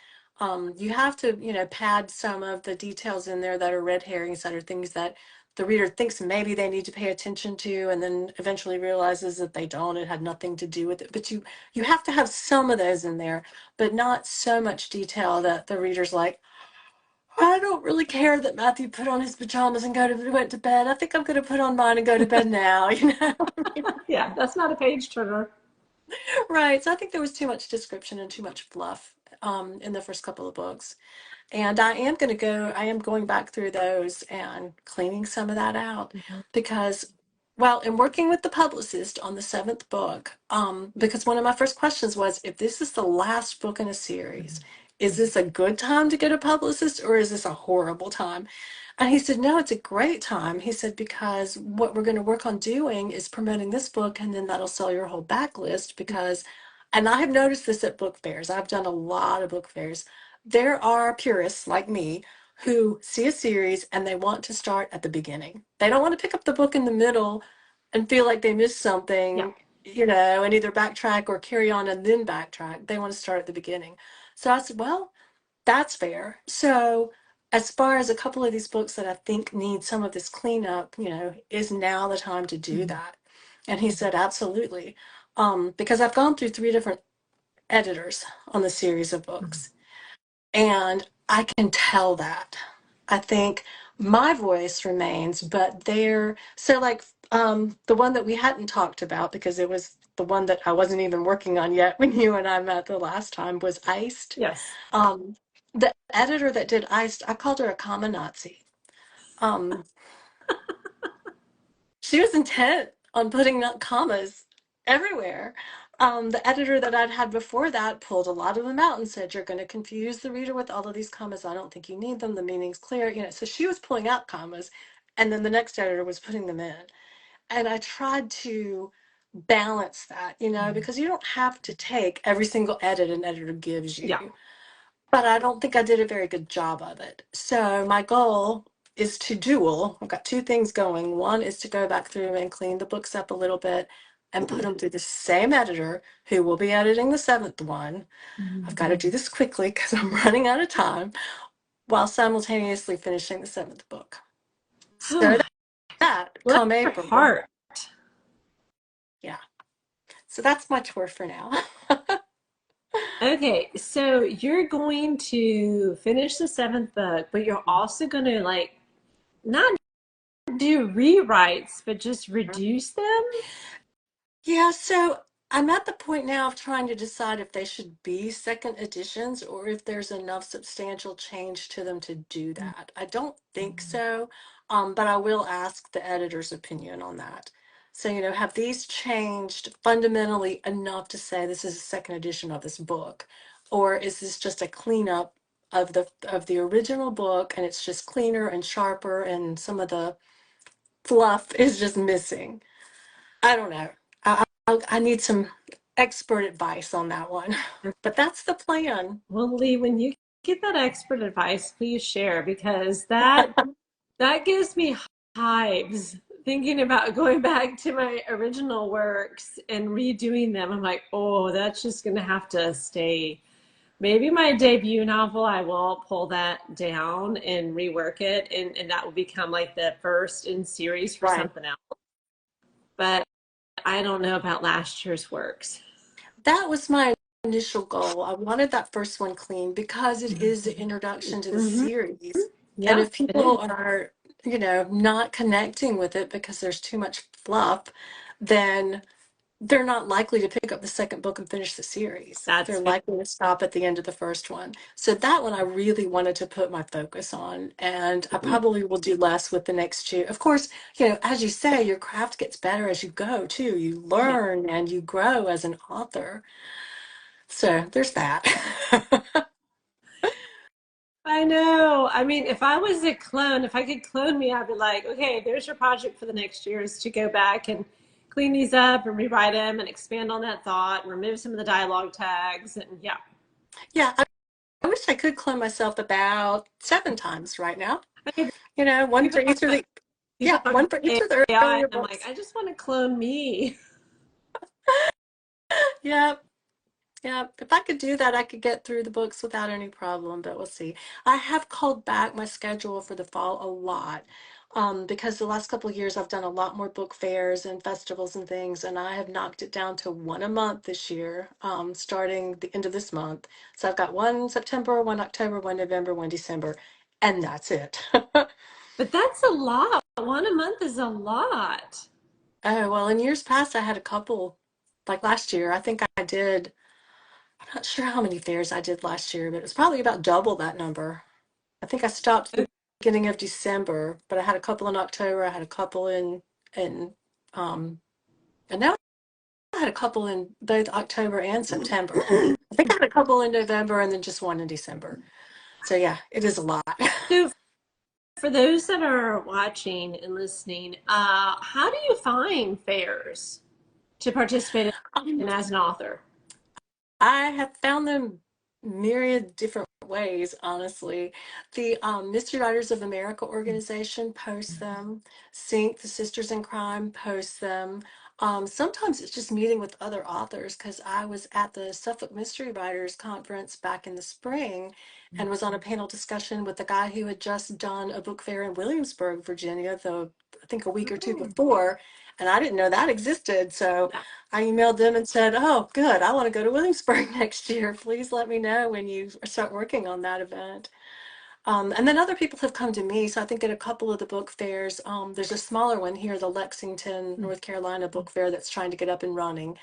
A: You have to, pad some of the details in there that are red herrings, that are things that the reader thinks maybe they need to pay attention to, and then eventually realizes that they don't. It had nothing to do with it. But you have to have some of those in there, but not so much detail that the reader's like, I don't really care that Matthew put on his pajamas and went to bed. I think I'm going to put on mine and go to bed now,
B: Yeah, that's not a page turner.
A: Right. So I think there was too much description and too much fluff in the first couple of books. And I am going back through those and cleaning some of that out
B: Mhm.
A: because, well, in working with the publicist on the seventh book, because one of my first questions was, if this is the last book in a series, is this a good time to get a publicist or is this a horrible time? And he said, no, it's a great time. He said, because what we're going to work on doing is promoting this book, and then that'll sell your whole backlist. Because, and I have noticed this at book fairs, I've done a lot of book fairs. There are purists like me who see a series and they want to start at the beginning. They don't want to pick up the book in the middle and feel like they missed
B: Yeah.
A: something, and either backtrack or carry on and then backtrack. They want to start at the beginning. So I said, well, that's fair. So, as far as a couple of these books that I think need some of this cleanup, is now the time to do
B: Mhm.
A: that? And he said, absolutely. Because I've gone through three different editors on the series of
B: Mhm.
A: books, and I can tell that. I think my voice remains, but so like the one that we hadn't talked about because it was the one that I wasn't even working on yet when you and I met the last time was Iced.
B: Yes.
A: um, the editor that did Iced, I called her a common Nazi. Um, she was intent on putting commas everywhere. The editor that I'd had before that pulled a lot of them out and said, "You're going to confuse the reader with all of these commas. I don't think you need them. The meaning's clear." So she was pulling out commas and then the next editor was putting them in. And I tried to balance that, because you don't have to take every single edit an editor gives
B: Yeah.
A: you. But I don't think I did a very good job of it. So my goal is to dual. I've got two things going. One is to go back through and clean the books up a little bit and put them through the same editor who will be editing the seventh one. I've got to do this quickly because I'm running out of time while simultaneously finishing the seventh book. So that
B: Bless
A: come
B: your
A: April,
B: heart.
A: yeah. So that's my tour for now.
B: Okay, so you're going to finish the seventh book, but you're also going to like not do rewrites, but just reduce them.
A: Yeah, so I'm at the point now of trying to decide if they should be second editions or if there's enough substantial change to them to do that. I don't think so, but I will ask the editor's opinion on that. So, have these changed fundamentally enough to say this is a second edition of this book, or is this just a cleanup of the original book and it's just cleaner and sharper and some of the fluff is just missing? I don't know. I need some expert advice on that one. But that's the plan.
B: Well, Lee, when you get that expert advice, please share because that gives me hives thinking about going back to my original works and redoing them. I'm like, oh, that's just going to have to stay. Maybe my debut novel, I will pull that down and rework it, and that will become like the first in series for
A: Right.
B: something else. But I don't know about last year's works.
A: That was my initial goal. I wanted that first one clean because it is the introduction to the
B: Mm-hmm.
A: series. And
B: Yeah,
A: if
B: it is.
A: people are, not connecting with it because there's too much fluff, then they're not likely to pick up the second book and finish the series. They're
B: That's fair.
A: likely to stop at the end of the first one. So that one I really wanted to put my focus on, and I probably will do less with the next two. Of course, as you say, your craft gets better as you go too. You
B: Yeah.
A: learn and you grow as an author. So there's that.
B: I know. I mean, if I was a clone, if I could clone me, I'd be like, okay, there's your project for the next year is to go back and clean these up and rewrite them and expand on that thought and remove some of the dialogue tags. And yeah,
A: Yeah, I wish I could clone myself about 7 times right now.
B: I mean,
A: One
B: people
A: for each of the,
B: people talk
A: one
B: about
A: for each of the
B: AI, and
A: earlier
B: I'm like,
A: books.
B: I just want to clone me.
A: Yeah, yeah, if I could do that, I could get through the books without any problem, but we'll see. I have called back my schedule for the fall a lot, because the last couple of years I've done a lot more book fairs and festivals and things, and I have knocked it down to one a month this year, starting the end of this month. So I've got one in September, one October, one November, one December, and that's it.
B: But that's a lot. One a month is a lot.
A: Oh, well, in years past, I had a couple, like last year, I think I did, I'm not sure how many fairs I did last year, but it was probably about double that number. I think I stopped at the beginning of December, but I had a couple in October. I had a couple in um and now I had a couple in both October and September. I think I had a couple in November and then just one in December. So yeah, it is a lot.
B: So for those that are watching and listening, how do you find fairs to participate
A: Um,
B: in as an author?
A: I have found them myriad different ways, honestly. The Mystery Writers of America organization posts them. Sync, the Sisters in Crime, posts them. Sometimes it's just meeting with other authors because I was at the Suffolk Mystery Writers Conference back in the spring and was on a panel discussion with the guy who had just done a book fair in Williamsburg, Virginia, I think a week or two
B: Oh,
A: before, and I didn't know that existed. So
B: yeah.
A: I emailed them and said, "Oh, good. I want to go to Williamsburg next year. Please let me know when you start working on that event." And then other people have come to me. So I think at a couple of the book fairs, there's a smaller one here, the Lexington, North Carolina book fair that's trying to get up and running.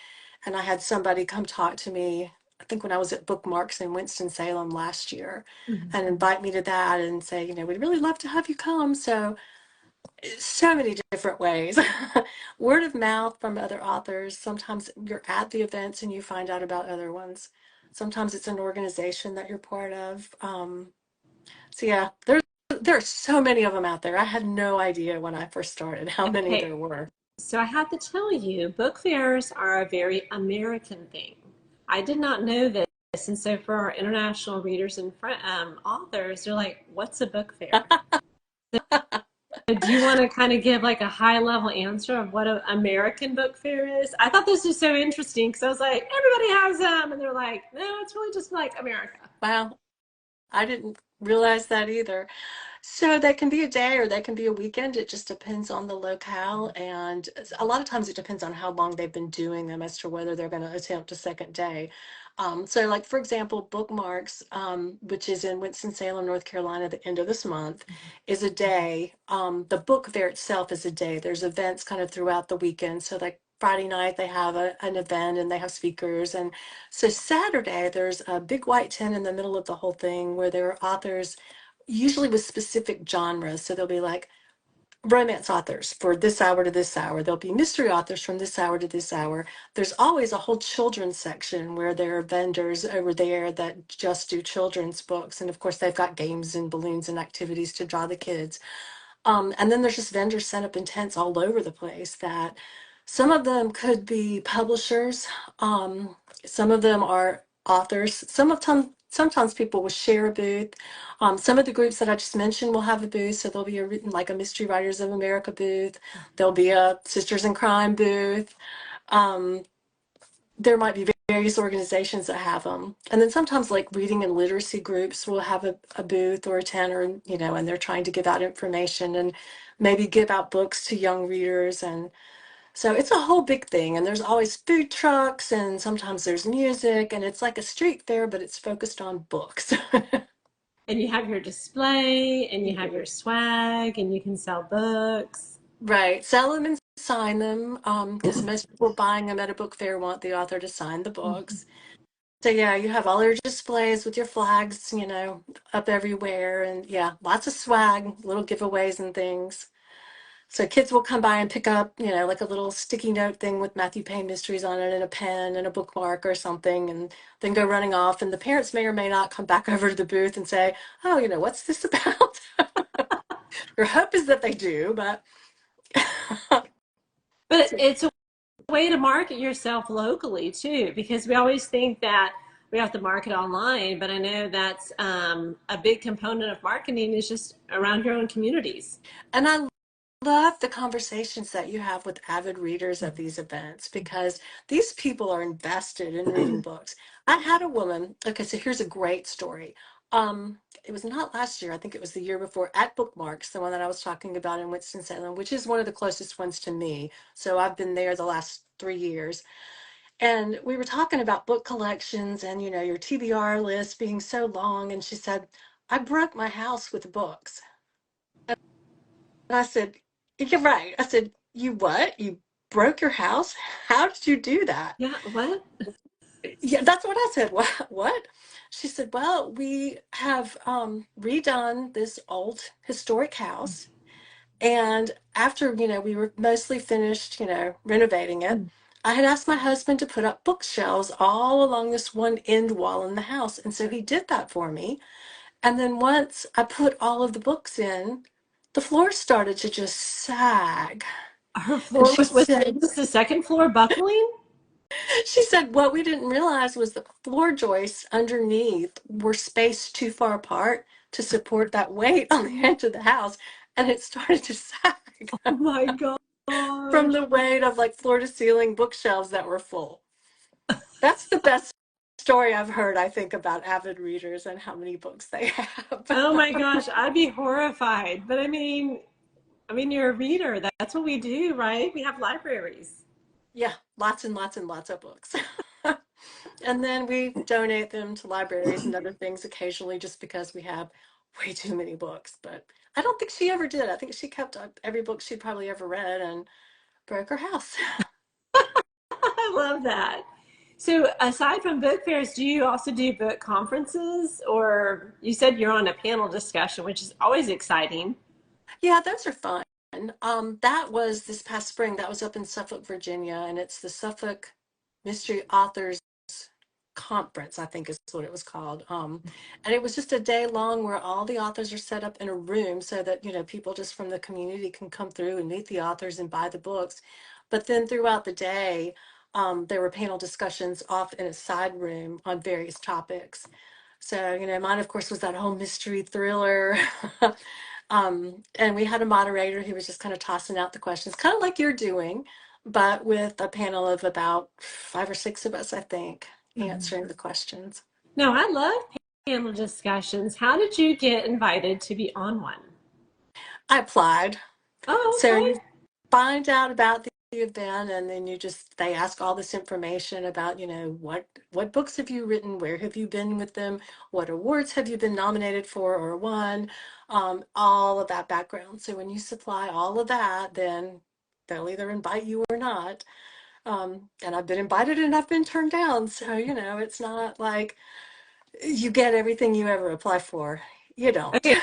A: And I had somebody come talk to me, I think when I was at Bookmarks in Winston-Salem last year, and invite me to that and say, we'd really love to have you come. So many different ways. Word of mouth from other authors. Sometimes you're at the events and you find out about other ones. Sometimes it's an organization that you're part of. So yeah, there's there are so many of them out there. I had no idea when I first started how many
B: Okay,
A: there were.
B: so I have to tell you, book fairs are a very American thing. I did not know this. And so for our international readers and authors, they're like, what's a book fair? Do you want to kind of give like a high level answer of what an American book fair is? I thought this was so interesting because I was like, everybody has them. And they're like, no, it's really just like America.
A: Wow, I didn't realize that either. So they can be a day or they can be a weekend. It just depends on the locale. And a lot of times it depends on how long they've been doing them as to whether they're going to attempt a second day. So, like, for example, Bookmarks, which is in Winston-Salem, North Carolina, the end of this month, is a day. The book fair itself is a day. There's events kind of throughout the weekend. So, like, Friday night, they have an event and they have speakers. And so, Saturday, there's a big white tent in the middle of the whole thing where there are authors usually with specific genres. So there'll be like romance authors for this hour to this hour. There'll be mystery authors from this hour to this hour. There's always a whole children's section where there are vendors over there that just do children's books. And of course, they've got games and balloons and activities to draw the kids. And then there's just vendors set up in tents all over the place that some of them could be publishers. Some of them are authors. Sometimes people will share a booth. Some of the groups that I just mentioned will have a booth. So there'll be like a Mystery Writers of America booth. There'll be a Sisters in Crime booth. Um, there might be various organizations that have them. And then sometimes like reading and literacy groups will have a booth or a tent or, and they're trying to give out information and maybe give out books to young readers. And so it's a whole big thing. And there's always food trucks and sometimes there's music and it's like a street fair, but it's focused on books.
B: And you have your display and you
A: You
B: have
A: do.
B: your swag and you can sell books.
A: Right. Sell them and sign them because most people buying them at a book fair want the author to sign the books. So yeah, you have all your displays with your flags, up everywhere, and yeah, lots of swag, little giveaways and things. So kids will come by and pick up, like a little sticky note thing with Matthew Paine Mysteries on it and a pen and a bookmark or something, and then go running off. And the parents may or may not come back over to the booth and say, "Oh, what's this about?" Your hope is that they do, but
B: But it's a way to market yourself locally too, because we always think that we have to market online, but I know that's a big component of marketing is just around your own communities.
A: and I love the conversations that you have with avid readers at these events because these people are invested in reading books. I had a woman, okay, so here's a great story. It was not last year, I think it was the year before at Bookmarks, the one that I was talking about in Winston-Salem, which is one of the closest ones to me. So I've been there the last 3 years. And we were talking about book collections and, your TBR list being so long. And she said, I broke my house with books. And I said, "You're right." I said, "You what? You broke your house? How did you do that?"
B: Yeah, what?
A: Yeah, that's what I said. What? What? She said, "Well, we have redone this old historic house. And after, we were mostly finished, renovating it, I had asked my husband to put up bookshelves all along this one end wall in the house. And so he did that for me. And then once I put all of the books in, the floor started to just sag."
B: Her
A: And
B: floor
A: she
B: was
A: said,
B: this the second floor buckling?
A: what we didn't realize was the floor joists underneath were spaced too far apart to support that weight on the edge of the house. And it started to sag
B: Oh my
A: from
B: gosh.
A: the weight of like floor to ceiling bookshelves that were full. That's the best story I've heard, I think, about avid readers and how many books they have.
B: Oh my gosh, I'd be horrified. But I mean, you're a reader. That's what we do, right? We have libraries.
A: Yeah, lots and lots and lots of books. And then we donate them to libraries and other things occasionally just because we have way too many books. But I don't think she ever did. I think she kept up every book she'd probably ever read and broke her house.
B: I love that. So, aside from book fairs, do you also do book conferences? Or you said you're on a panel discussion, which is always exciting.
A: Yeah, those are fun. That was this past spring. That was up in Suffolk, Virginia, and it's the Suffolk Mystery Authors Conference, I think is what it was called. And it was just a day long where all the authors are set up in a room so that, people just from the community can come through and meet the authors and buy the books. But then throughout the day, there were panel discussions off in a side room on various topics. So, mine, of course, was that whole mystery thriller. And we had a moderator who was just kind of tossing out the questions, kind of like you're doing, but with a panel of about 5 or 6 of us, I think, answering the questions.
B: No, I love panel discussions. How did you get invited to be on one?
A: I applied.
B: Oh,
A: So
B: okay.
A: you find out about the event, and then they ask all this information about, what books have you written, where have you been with them, what awards have you been nominated for or won, all of that background. So when you supply all of that, then they'll either invite you or not. And I've been invited and I've been turned down. So, it's not like you get everything you ever apply for. You don't.
B: Okay,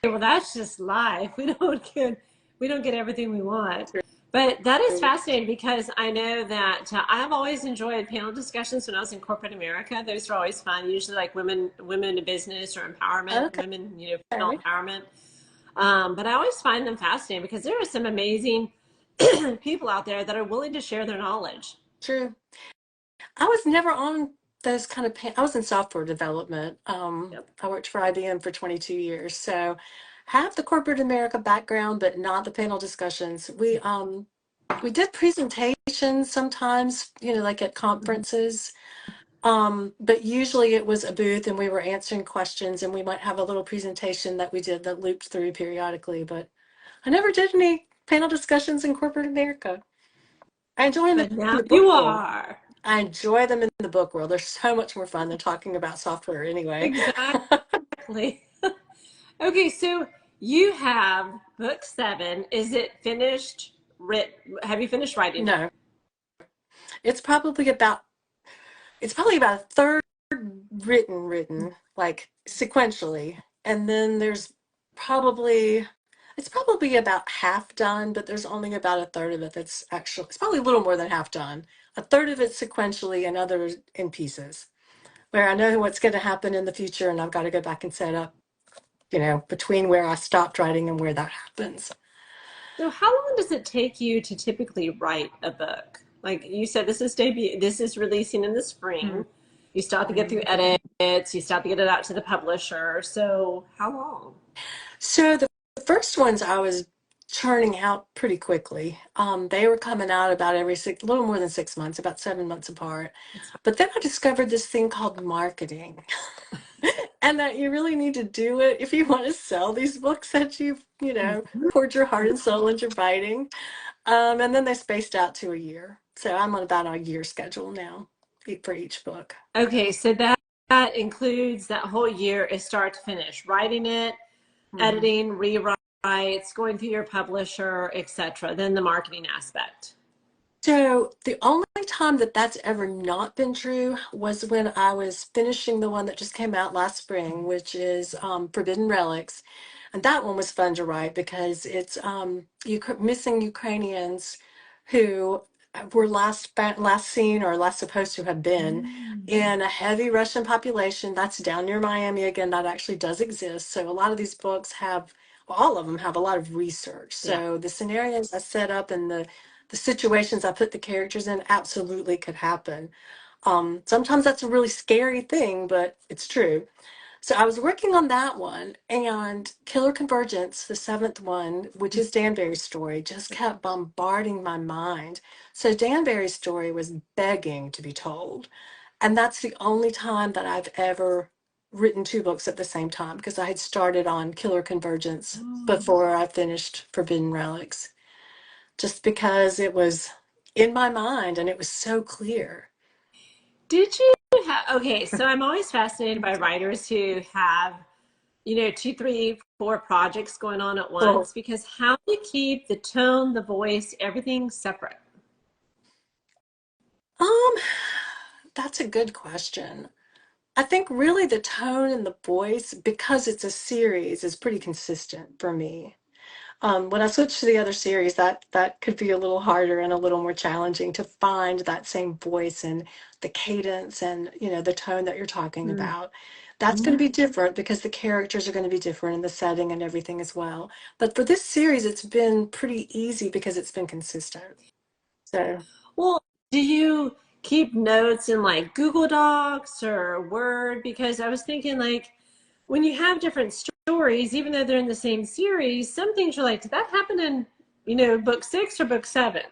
B: well, that's just life. We don't get everything we want. But that is fascinating because I know that I've always enjoyed panel discussions when I was in corporate America. Those are always fun, usually like women in business or empowerment,
A: Okay.
B: women, female empowerment. But I always find them fascinating because there are some amazing people out there that are willing to share their knowledge.
A: True. I was never on those kind of I was in software development.
B: Yep.
A: I worked for IBM for 22 years. So have the corporate America background, but not the panel discussions. We did presentations sometimes, like at conferences. But usually it was a booth and we were answering questions, and we might have a little presentation that we did that looped through periodically, but I never did any panel discussions in corporate America. I enjoy them
B: But
A: in
B: now
A: the
B: you
A: book world.
B: are.
A: I enjoy them in the book world. They're so much more fun than talking about software anyway.
B: Exactly. Okay, so you have book 7. Is it finished? Have you finished writing it?
A: No, it's probably about a third written like sequentially, and then probably it's probably about half done, but there's only about a third of it that's actually, it's probably a little more than half done. A third of it sequentially and others in pieces, where I know what's going to happen in the future, and I've got to go back and set up, between where I stopped writing and where that happens.
B: So how long does it take you to typically write a book? Like you said, this is releasing in the spring. You still have to get through edits, you still have to get it out to the publisher. So how long?
A: So the first ones I was churning out pretty quickly. They were coming out about every a little more than 6 months, about 7 months apart. But then I discovered this thing called marketing, and that you really need to do it if you want to sell these books that you've, poured your heart and soul into writing. And then they spaced out to a year. So I'm on about a year schedule now for each book.
B: Okay, so that includes that whole year is start to finish, writing it,
A: Mhm.
B: editing, rewrites, going through your publisher, etc. Then the marketing aspect.
A: So the only time that that's ever not been true was when I was finishing the one that just came out last spring, which is Forbidden Relics. And that one was fun to write because it's missing Ukrainians who were last seen or last supposed to have been in a heavy Russian population. That's down near Miami again. That actually does exist. So a lot of these books have, well, all of them have a lot of research.
B: Yeah.
A: So the scenarios I set up and the situations I put the characters in absolutely could happen. Sometimes that's a really scary thing, but it's true. So I was working on that one, and Killer Convergence, the seventh one, which is Danbury's story, just kept bombarding my mind. So Danbury's story was begging to be told. And that's the only time that I've ever written 2 books at the same time, because I had started on Killer Convergence before I finished Forbidden Relics, just because it was in my mind and it was so clear.
B: Did you have, okay, so I'm always fascinated by writers who have, 2, 3, 4 projects going on at
A: Oh,
B: once because how do you keep the tone, the voice, everything separate?
A: um, that's a good question. I think really the tone and the voice, because it's a series, is pretty consistent for me. When I switched to the other series, that could be a little harder and a little more challenging to find that same voice and the cadence and the tone that you're talking
B: Mm.
A: about. That's going to be different because the characters are going to be different and the setting and everything as well. But for this series, it's been pretty easy because it's been consistent. So
B: Well, do you keep notes in like Google Docs or Word? Because I was thinking like when you have different stories, even though they're in the same series, some things are like, did that happen in, book six or book seven?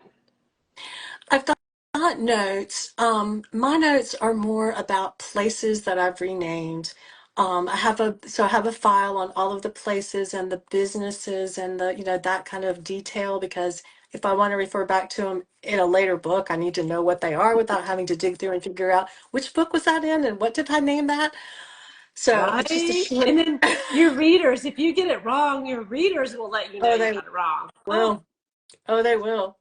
A: I've got notes. My notes are more about places that I've renamed. I have a file on all of the places and the businesses and that kind of detail because if I want to refer back to them in a later book, I need to know what they are without having to dig through and figure out which book was that in and what did I name that. So it's just a
B: Right?
A: short.
B: And then your readers, if you get it wrong, your readers will let you know
A: Oh,
B: you
A: they
B: got it wrong. Oh,
A: will. Oh, they will.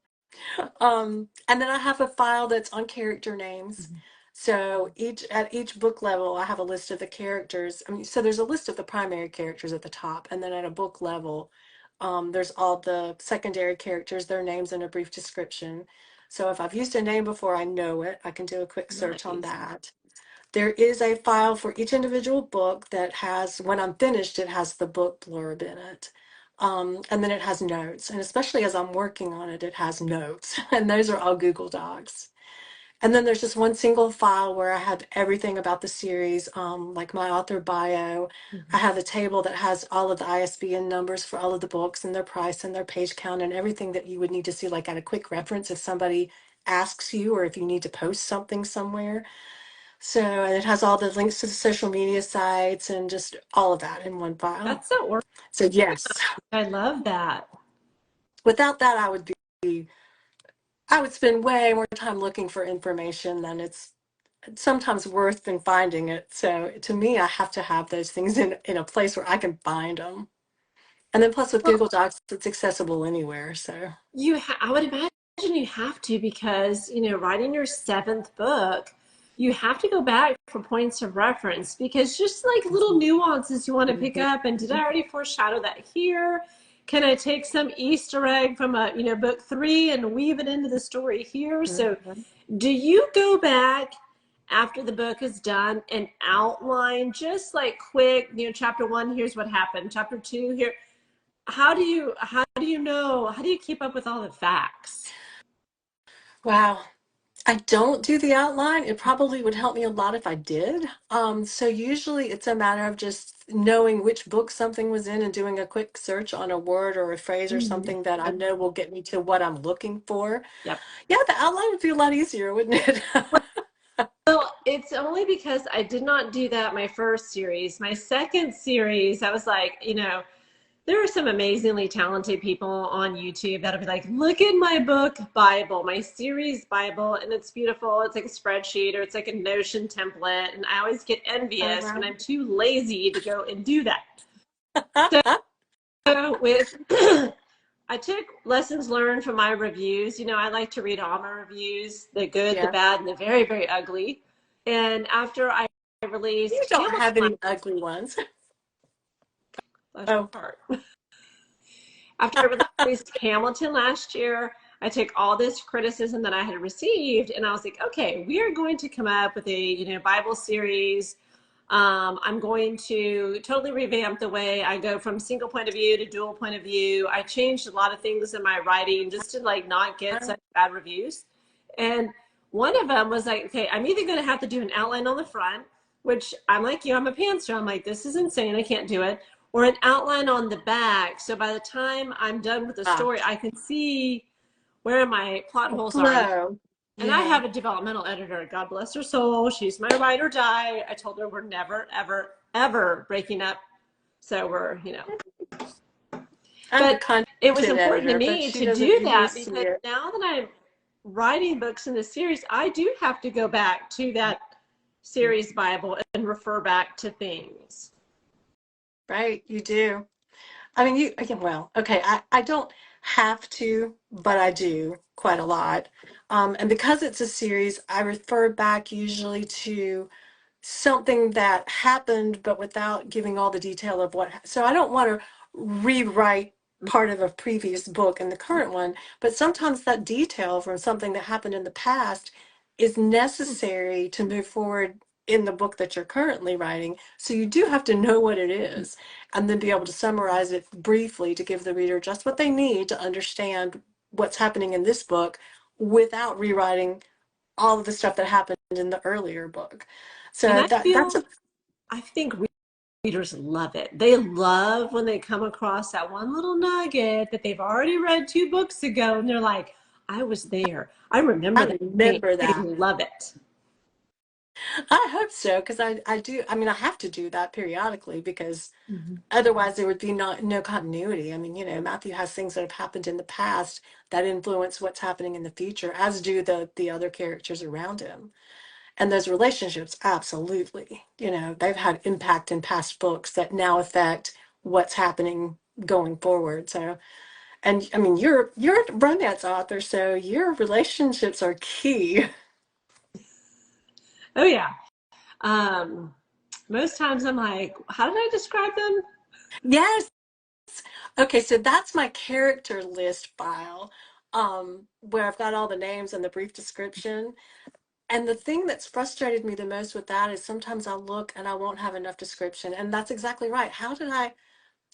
A: And then I have a file that's on character names. So at each book level, I have a list of the characters. I mean, so there's a list of the primary characters at the top, and then at a book level, there's all the secondary characters, their names, and a brief description. So if I've used a name before, I know it. I can do a quick search on
B: nice.
A: that. There is a file for each individual book that has, when I'm finished, it has the book blurb in it. And then it has notes. And especially as I'm working on it, it has notes. And those are all Google Docs. And then there's just one single file where I have everything about the series, like my author bio. I
B: Mhm.
A: have a table that has all of the ISBN numbers for all of the books and their price and their page count and everything that you would need to see, like at a quick reference if somebody asks you or if you need to post something somewhere. So, and it has all the links to the social media sites and just all of that in one file.
B: That's so organized.
A: So, yes,
B: I love that.
A: without that, I would spend way more time looking for information than it's sometimes worth than finding it. So, to me, I have to have those things in a place where I can find them. And then plus with
B: Well,
A: Google Docs, it's accessible anywhere. So,
B: I would imagine you have to because, writing your seventh book, you have to go back for points of reference because just like little nuances you want to pick
A: mhm,
B: up. And did I already foreshadow that here? Can I take some Easter egg from book three and weave it into the story here? So
A: mhm.
B: do you go back after the book is done and outline just like quick, chapter one, here's what happened. Chapter two, here. How do you keep up with all the facts?
A: Wow. I don't do the outline. It probably would help me a lot if I did. So usually it's a matter of just knowing which book something was in and doing a quick search on a word or a phrase or
B: Mhm.
A: something that I know will get me to what I'm looking for.
B: Yep.
A: Yeah, the outline would be a lot easier, wouldn't it?
B: Well, it's only because I did not do that my first series. My second series, I was like, there are some amazingly talented people on YouTube that'll be like, look at my book Bible, my series Bible, and it's beautiful. It's like a spreadsheet or it's like a Notion template. And I always get
A: Oh,
B: envious when
A: wow.
B: I'm too lazy to go and do that. So with I took lessons learned from my reviews. I like to read all my reviews, the good, the
A: Yeah.
B: bad, and the very, very ugly. And after I
A: You
B: released
A: don't
B: Hamilton
A: have any ugly ones.
B: last
A: Oh,
B: part, after I released Hamilton last year, I took all this criticism that I had received, and I was like, okay, we are going to come up with a Bible series. I'm going to totally revamp the way I go from single point of view to dual point of view. I changed a lot of things in my writing just to like not get
A: wow.
B: such bad reviews. And one of them was like, okay, I'm either going to have to do an outline on the front, which I'm like you, I'm a pantser. I'm like, this is insane. I can't do it. Or an outline on the back. So by the time I'm done with the
A: Ah,
B: story, I can see where my plot
A: a
B: holes are.
A: flow.
B: And I
A: Yeah.
B: have a developmental editor. God bless her soul. She's my ride or die. I told her we're never, ever, ever breaking up. So
A: I'm a
B: but
A: content
B: it was important to
A: editor, but
B: me
A: she
B: to
A: doesn't
B: do
A: usually
B: that
A: see
B: because
A: it.
B: now that I'm writing books in the series, I do have to go back to that series Bible and refer back to things.
A: Right, you do. I mean, you again, well, okay, I don't have to, but I do quite a lot. And because it's a series, I refer back usually to something that happened, but without giving all the detail of what. So I don't want to rewrite part of a previous book in the current one, but sometimes that detail from something that happened in the past is necessary to move forward in the book that you're currently writing. So you do have to know what it is and then be able to summarize it briefly to give the reader just what they need to understand what's happening in this book without rewriting all of the stuff that happened in the earlier book.
B: And
A: So that's a
B: I think readers love it. They love when they come across that one little nugget that they've already read 2 books ago, and they're like, I was there. I remember
A: I
B: that scene.
A: remember
B: They
A: that.
B: love it.
A: I hope so, because I do. I mean, I have to do that periodically because
B: Mm-hmm.
A: otherwise there would be no continuity. I mean, Matthew has things that have happened in the past that influence what's happening in the future, as do the other characters around him. And those relationships, absolutely. They've had impact in past books that now affect what's happening going forward. So, and I mean, you're a romance author, so your relationships are key.
B: Oh, yeah. Um, Most times I'm like, how did I describe them?
A: Yes. Okay, so that's my character list file, where I've got all the names and the brief description. And the thing that's frustrated me the most with that is sometimes I'll look and I won't have enough description. And that's exactly right. How did I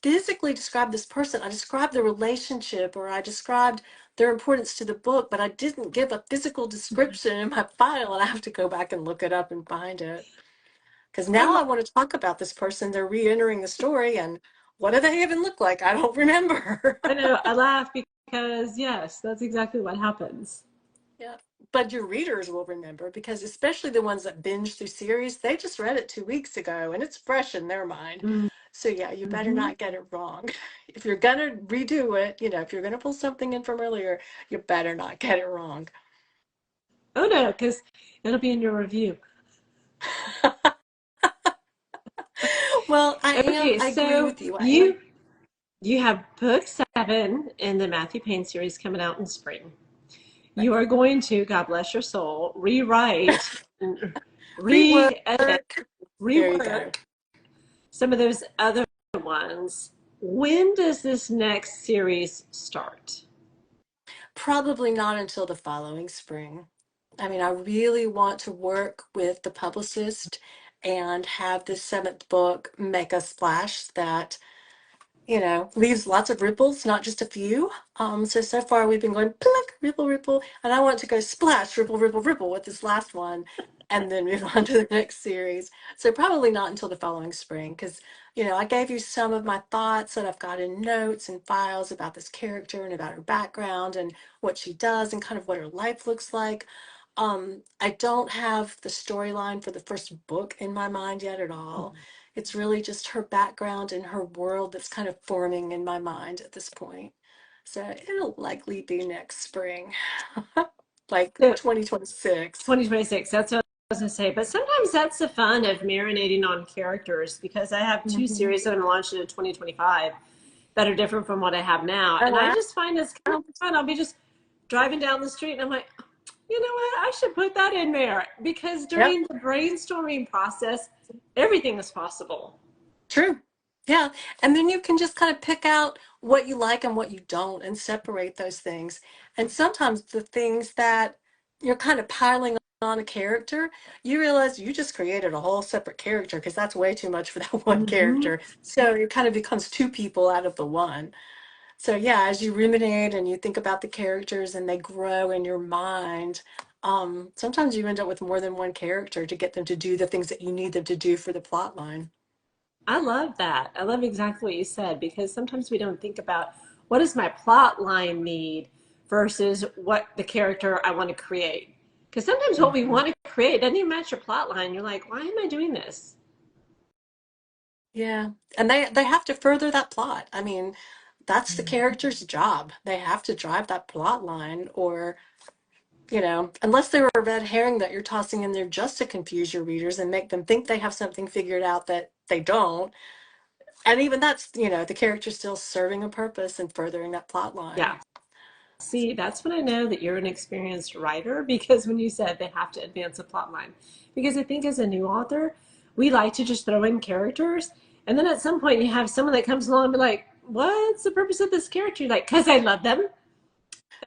A: physically describe this person? I described the relationship or I described their importance to the book, but I didn't give a physical description in my file, and I have to go back and look it up and find it. Because
B: I,
A: now I want to talk about this person. They're re-entering the story, and what do they even look like? I don't remember.
B: I know, I laugh because, yes, that's exactly what happens.
A: Yeah, but your readers will remember because especially the ones that binge through series, they just read it 2 weeks ago and it's fresh in their mind. So yeah, you better
B: Mm-hmm.
A: not get it wrong. If you're gonna redo it, if you're gonna pull something in from earlier, you better not get it wrong.
B: Oh, no, because it'll be in your review.
A: Well,
B: Okay,
A: I agree
B: so
A: with you. I am.
B: you have book 7 in the Matthew Paine series coming out in spring. You are going to, God bless your soul, rewrite, re-edit,
A: Rework. There you go.
B: rework some of those other ones. When does this next series start?
A: Probably not until the following spring. I mean, I really want to work with the publicist and have this seventh book make a splash that leaves lots of ripples, not just a few. So far we've been going pluck, ripple, ripple, and I want to go splash, ripple, ripple, ripple with this last one, and then move on to the next series. So probably not until the following spring, because I gave you some of my thoughts that I've got in notes and files about this character and about her background and what she does and kind of what her life looks like. I don't have the storyline for the first book in my mind yet at all. It's really just her background and her world that's kind of forming in my mind at this point. So it'll likely be next spring, like
B: So
A: 2026.
B: 2026, that's what I was going to say. But sometimes that's the fun of marinating on characters because I have 2 series that I'm launching in 2025 that are different from what I have now.
A: Oh,
B: And I
A: wow.
B: just find this kind of fun. I'll be just driving down the street and I'm like, you know what? I should put that in there because
A: Yep.
B: during the brainstorming process, everything is possible.
A: True. Yeah. And then you can just kind of pick out what you like and what you don't and separate those things. And sometimes the things that you're kind of piling on a character, you realize you just created a whole separate character because that's way too much for that one
B: Mm-hmm.
A: character. So it kind of becomes two people out of the one. So yeah, as you ruminate and you think about the characters and they grow in your mind, sometimes you end up with more than one character to get them to do the things that you need them to do for the plot line.
B: I love that. I love exactly what you said because sometimes we don't think about what does my plot line need versus what the character I want to create. Because sometimes what we
A: Mhm.
B: want to create doesn't even match your plot line. You're like, why am I doing this?
A: Yeah, and they have to further that plot. I mean, that's the character's job. They have to drive that plot line, or unless they were a red herring that you're tossing in there just to confuse your readers and make them think they have something figured out that they don't. And even that's, the character's still serving a purpose and furthering that plot line.
B: Yeah. See, that's when I know that you're an experienced writer because when you said they have to advance a plot line. Because I think as a new author, we like to just throw in characters. And then at some point you have someone that comes along and be like, what's the purpose of this character? Like, because I love them.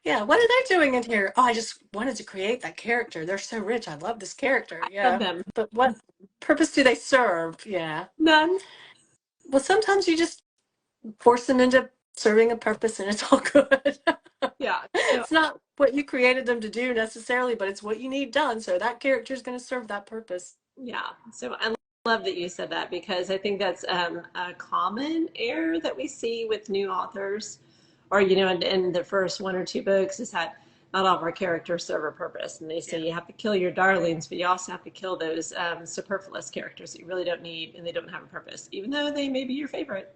A: Yeah, what are they doing in here? Oh, I just wanted to create that character. They're so rich. I love this character.
B: I love
A: Yeah.
B: them.
A: But what purpose do they serve? Yeah.
B: None.
A: Well, sometimes you just force them into serving a purpose and it's all good.
B: Yeah. So
A: It's not what you created them to do necessarily, but it's what you need done. So that character is going to serve that purpose.
B: yeah. So I love that you said that because I think that's a common error that we see with new authors, or in the first one or two books, is that not all of our characters serve a purpose, and they say
A: Yeah.
B: you have to kill your darlings, but you also have to kill those superfluous characters that you really don't need and they don't have a purpose, even though they may be your favorite.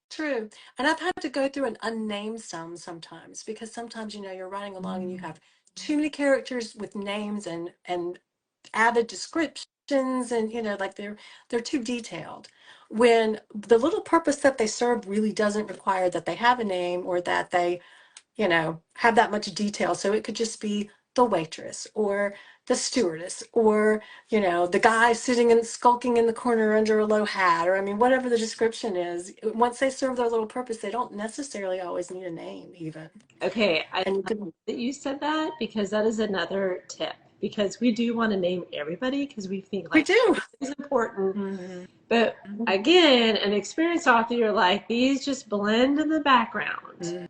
A: True. And I've had to go through and unname some sometimes because sometimes, you're writing along and you have too many characters with names and avid descriptions and like they're too detailed. When the little purpose that they serve really doesn't require that they have a name or that they have that much detail. So it could just be the waitress or the stewardess or, the guy sitting and skulking in the corner under a low hat, or I mean, whatever the description is. Once they serve their little purpose, they don't necessarily always need a name, even.
B: Okay, I
A: And you
B: love
A: could,
B: that you said that because that is another tip. Because we do want to name everybody because we think
A: we
B: like
A: do.
B: everybody's important.
A: Mhm.
B: But again, an experienced author, you're like, these just blend in the background.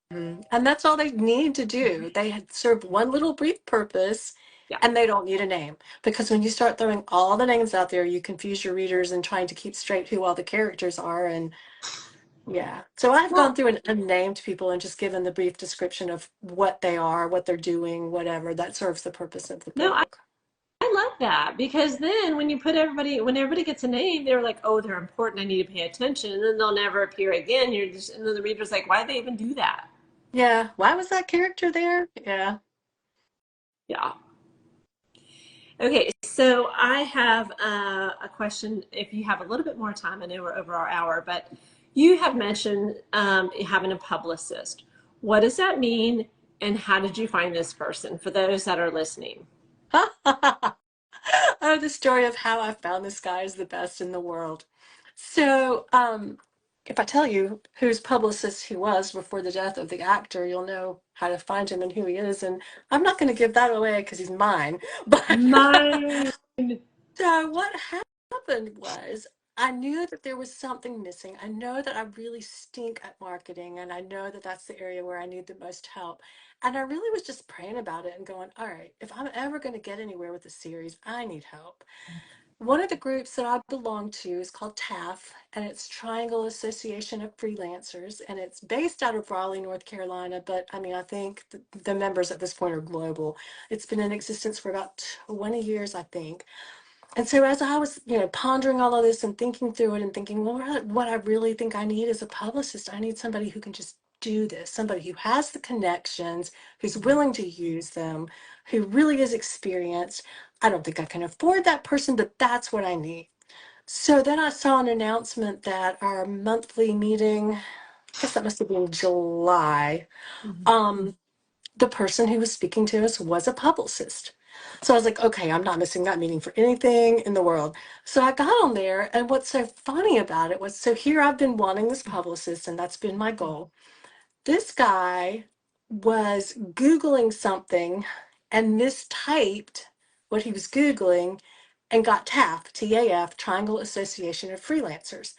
A: And that's all they need to do. They had serve one little brief purpose
B: Yeah.
A: and they don't need a name. Because when you start throwing all the names out there, you confuse your readers and trying to keep straight who all the characters are. And yeah. So I've gone
B: Well,
A: through and unnamed people and just given the brief description of what they are, what they're doing, whatever that serves the purpose of the
B: no,
A: book.
B: I love that because then when everybody gets a name, they're like, oh, they're important. I need to pay attention. And then they'll never appear again. And then the reader's like, why did they even do that?
A: Yeah. Why was that character there? Yeah.
B: Yeah. Okay, so I have a question. If you have a little bit more time, I know we're over our hour, but you have mentioned having a publicist. What does that mean, and how did you find this person for those that are listening?
A: Oh, the story of how I found this guy is the best in the world. So, if I tell you whose publicist he was before the death of the actor, you'll know how to find him and who he is. And I'm not going to give that away because he's mine. But
B: Mine.
A: so what happened was I knew that there was something missing. I know that I really stink at marketing, and I know that that's the area where I need the most help. And I really was just praying about it and going, all right, if I'm ever going to get anywhere with the series, I need help. One of the groups that I belong to is called TAF, and it's Triangle Association of Freelancers, and it's based out of Raleigh, North Carolina. But I mean, I think the members at this point are global. It's been in existence for about 20 years, I think. And so as I was, pondering all of this and thinking through it and thinking, well, what I really think I need is a publicist. I need somebody who can just do this, somebody who has the connections, who's willing to use them, who really is experienced. I don't think I can afford that person, but that's what I need. So then I saw an announcement that our monthly meeting, I guess that must have been July, um, the person who was speaking to us was a publicist. So I was like, okay, I'm not missing that meeting for anything in the world. So I got on there, and what's so funny about it was so here I've been wanting this publicist, and that's been my goal. This guy was Googling something and mistyped what he was Googling and got TAF, TAF, Triangle Association of Freelancers.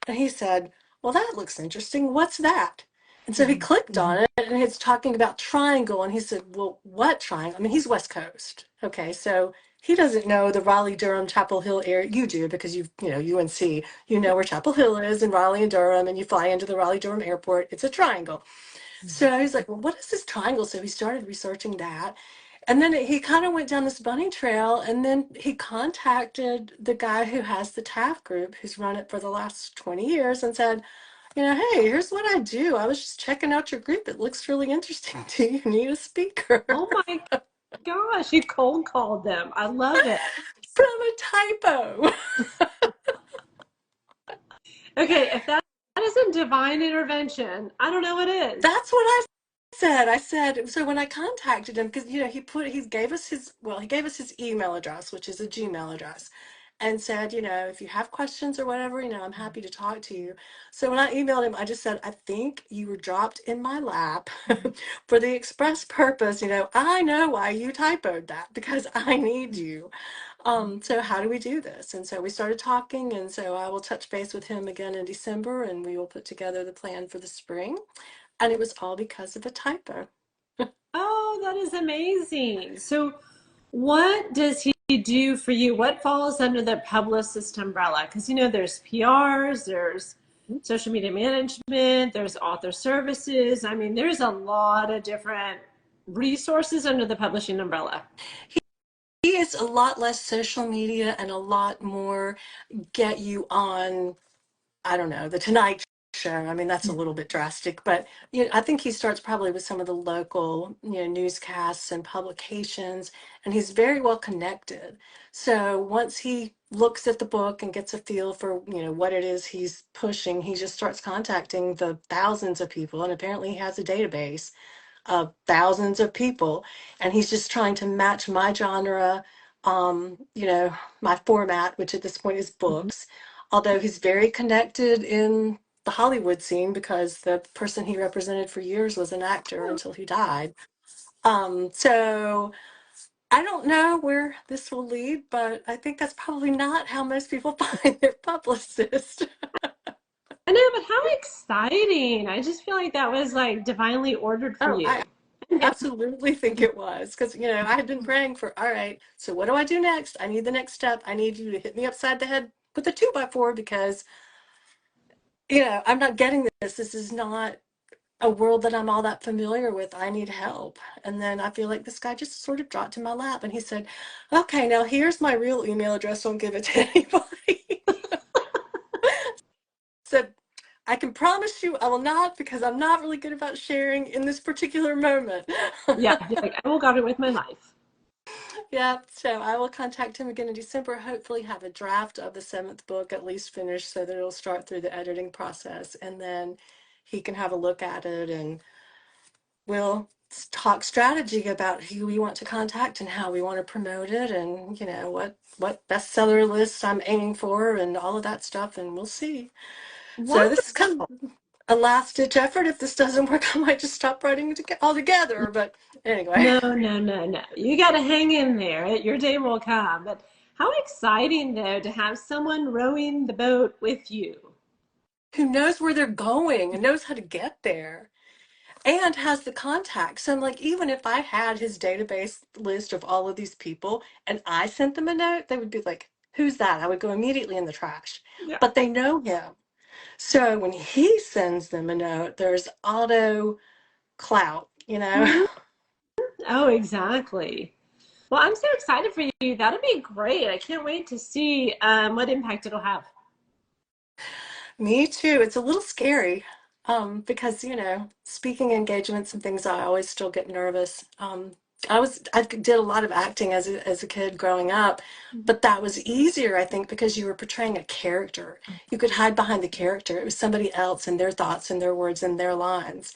A: And he said, well, that looks interesting. What's that? And so he clicked on it and it's talking about triangle. And he said, well, what triangle? I mean, he's West Coast. Okay. So he doesn't know the Raleigh, Durham, Chapel Hill area. You do because UNC, you know where Chapel Hill is in Raleigh and Durham, and you fly into the Raleigh Durham airport. It's a triangle. So he's like, well, what is this triangle? So he started researching that. And then he kind of went down this bunny trail, and then he contacted the guy who has the TAF group, who's run it for the last 20 years, and said, hey, here's what I do. I was just checking out your group. It looks really interesting. Do you need a speaker?
B: Oh my gosh, you cold called them. I love it.
A: From a typo.
B: Okay, if that isn't divine intervention, I don't know what is.
A: That's what I said. I said, so when I contacted him, because he gave us his email address, which is a Gmail address. and said, if you have questions or whatever, I'm happy to talk to you. So when I emailed him, I just said, I think you were dropped in my lap for the express purpose, I know why you typoed that because I need you. So how do we do this? And so we started talking, and so I will touch base with him again in December, and we will put together the plan for the spring. And it was all because of a typo.
B: Oh, that is amazing. So, what does he do for you? What falls under the publicist umbrella? Because there's PRs, there's social media management, there's author services. I mean, there's a lot of different resources under the publishing umbrella.
A: He is a lot less social media and a lot more get you on, I don't know, the Tonight Show. I mean, that's a little bit drastic, but I think he starts probably with some of the local, newscasts and publications, and he's very well connected. So once he looks at the book and gets a feel for, what it is he's pushing, he just starts contacting the thousands of people, and apparently he has a database of thousands of people, and he's just trying to match my genre, my format, which at this point is
B: Mhm.
A: books, although he's very connected in the Hollywood scene because the person he represented for years was an actor until he died. So I don't know where this will lead, but I think that's probably not how most people find their publicist.
B: I know, but how exciting! I just feel like that was like divinely ordered for
A: Oh, I
B: you. Yeah.
A: absolutely think it was because I had been praying for, all right, so what do I do next? I need the next step. I need you to hit me upside the head with a 2x4 because I'm not getting this. This is not a world that I'm all that familiar with. I need help. And then I feel like this guy just sort of dropped in my lap and he said, okay, now here's my real email address. Don't give it to anybody. So I can promise you I will not because I'm not really good about sharing in this particular moment.
B: Yeah, you're like, I will guard it with my life.
A: Yeah, so I will contact him again in December, hopefully have a draft of the seventh book at least finished so that it'll start through the editing process, and then he can have a look at it and we'll talk strategy about who we want to contact and how we want to promote it and what bestseller list I'm aiming for and all of that stuff, and we'll see. So this is kind
B: Wonderful.
A: of a last ditch effort. If this doesn't work, I might just stop writing it altogether, but anyway.
B: No, no, no, no. You got to hang in there. Your day will come. But how exciting, though, to have someone rowing the boat with you.
A: Who knows where they're going and knows how to get there and has the contacts. So I'm like, even if I had his database list of all of these people and I sent them a note, they would be like, who's that? I would go immediately in the trash.
B: Yeah.
A: But they know him. So when he sends them a note, there's auto clout.
B: Mhm. Oh, exactly. Well, I'm so excited for you. That'll be great. I can't wait to see what impact it'll have.
A: Me too. It's a little scary because, speaking engagements and things, I always still get nervous. I did a lot of acting as a kid growing up, but that was easier, I think, because you were portraying a character. You could hide behind the character. It was somebody else and their thoughts and their words and their lines.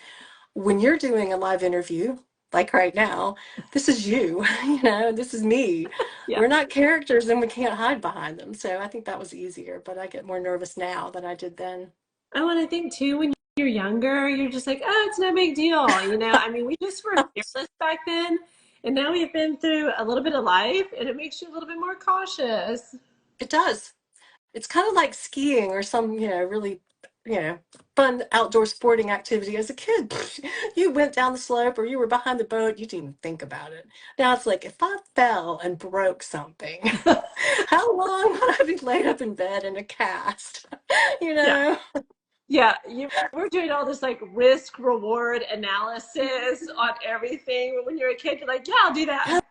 A: When you're doing a live interview, like right now, this is you, this is me.
B: Yeah.
A: We're not characters and we can't hide behind them. So I think that was easier, but I get more nervous now than I did then.
B: Oh, and I think too, when you're younger, you're just like, oh, it's no big deal. I mean, we just were fearless back then. And now we've been through a little bit of life, and it makes you a little bit more cautious.
A: It does. It's kind of like skiing or some, really, you know, fun outdoor sporting activity. As a kid, you went down the slope or you were behind the boat, you didn't even think about it. Now it's like, if I fell and broke something, how long would I be laid up in bed in a cast? you
B: Yeah.
A: know?
B: Yeah. We're doing all this like risk reward analysis on everything. But when you're a kid, you're like, yeah, I'll do that.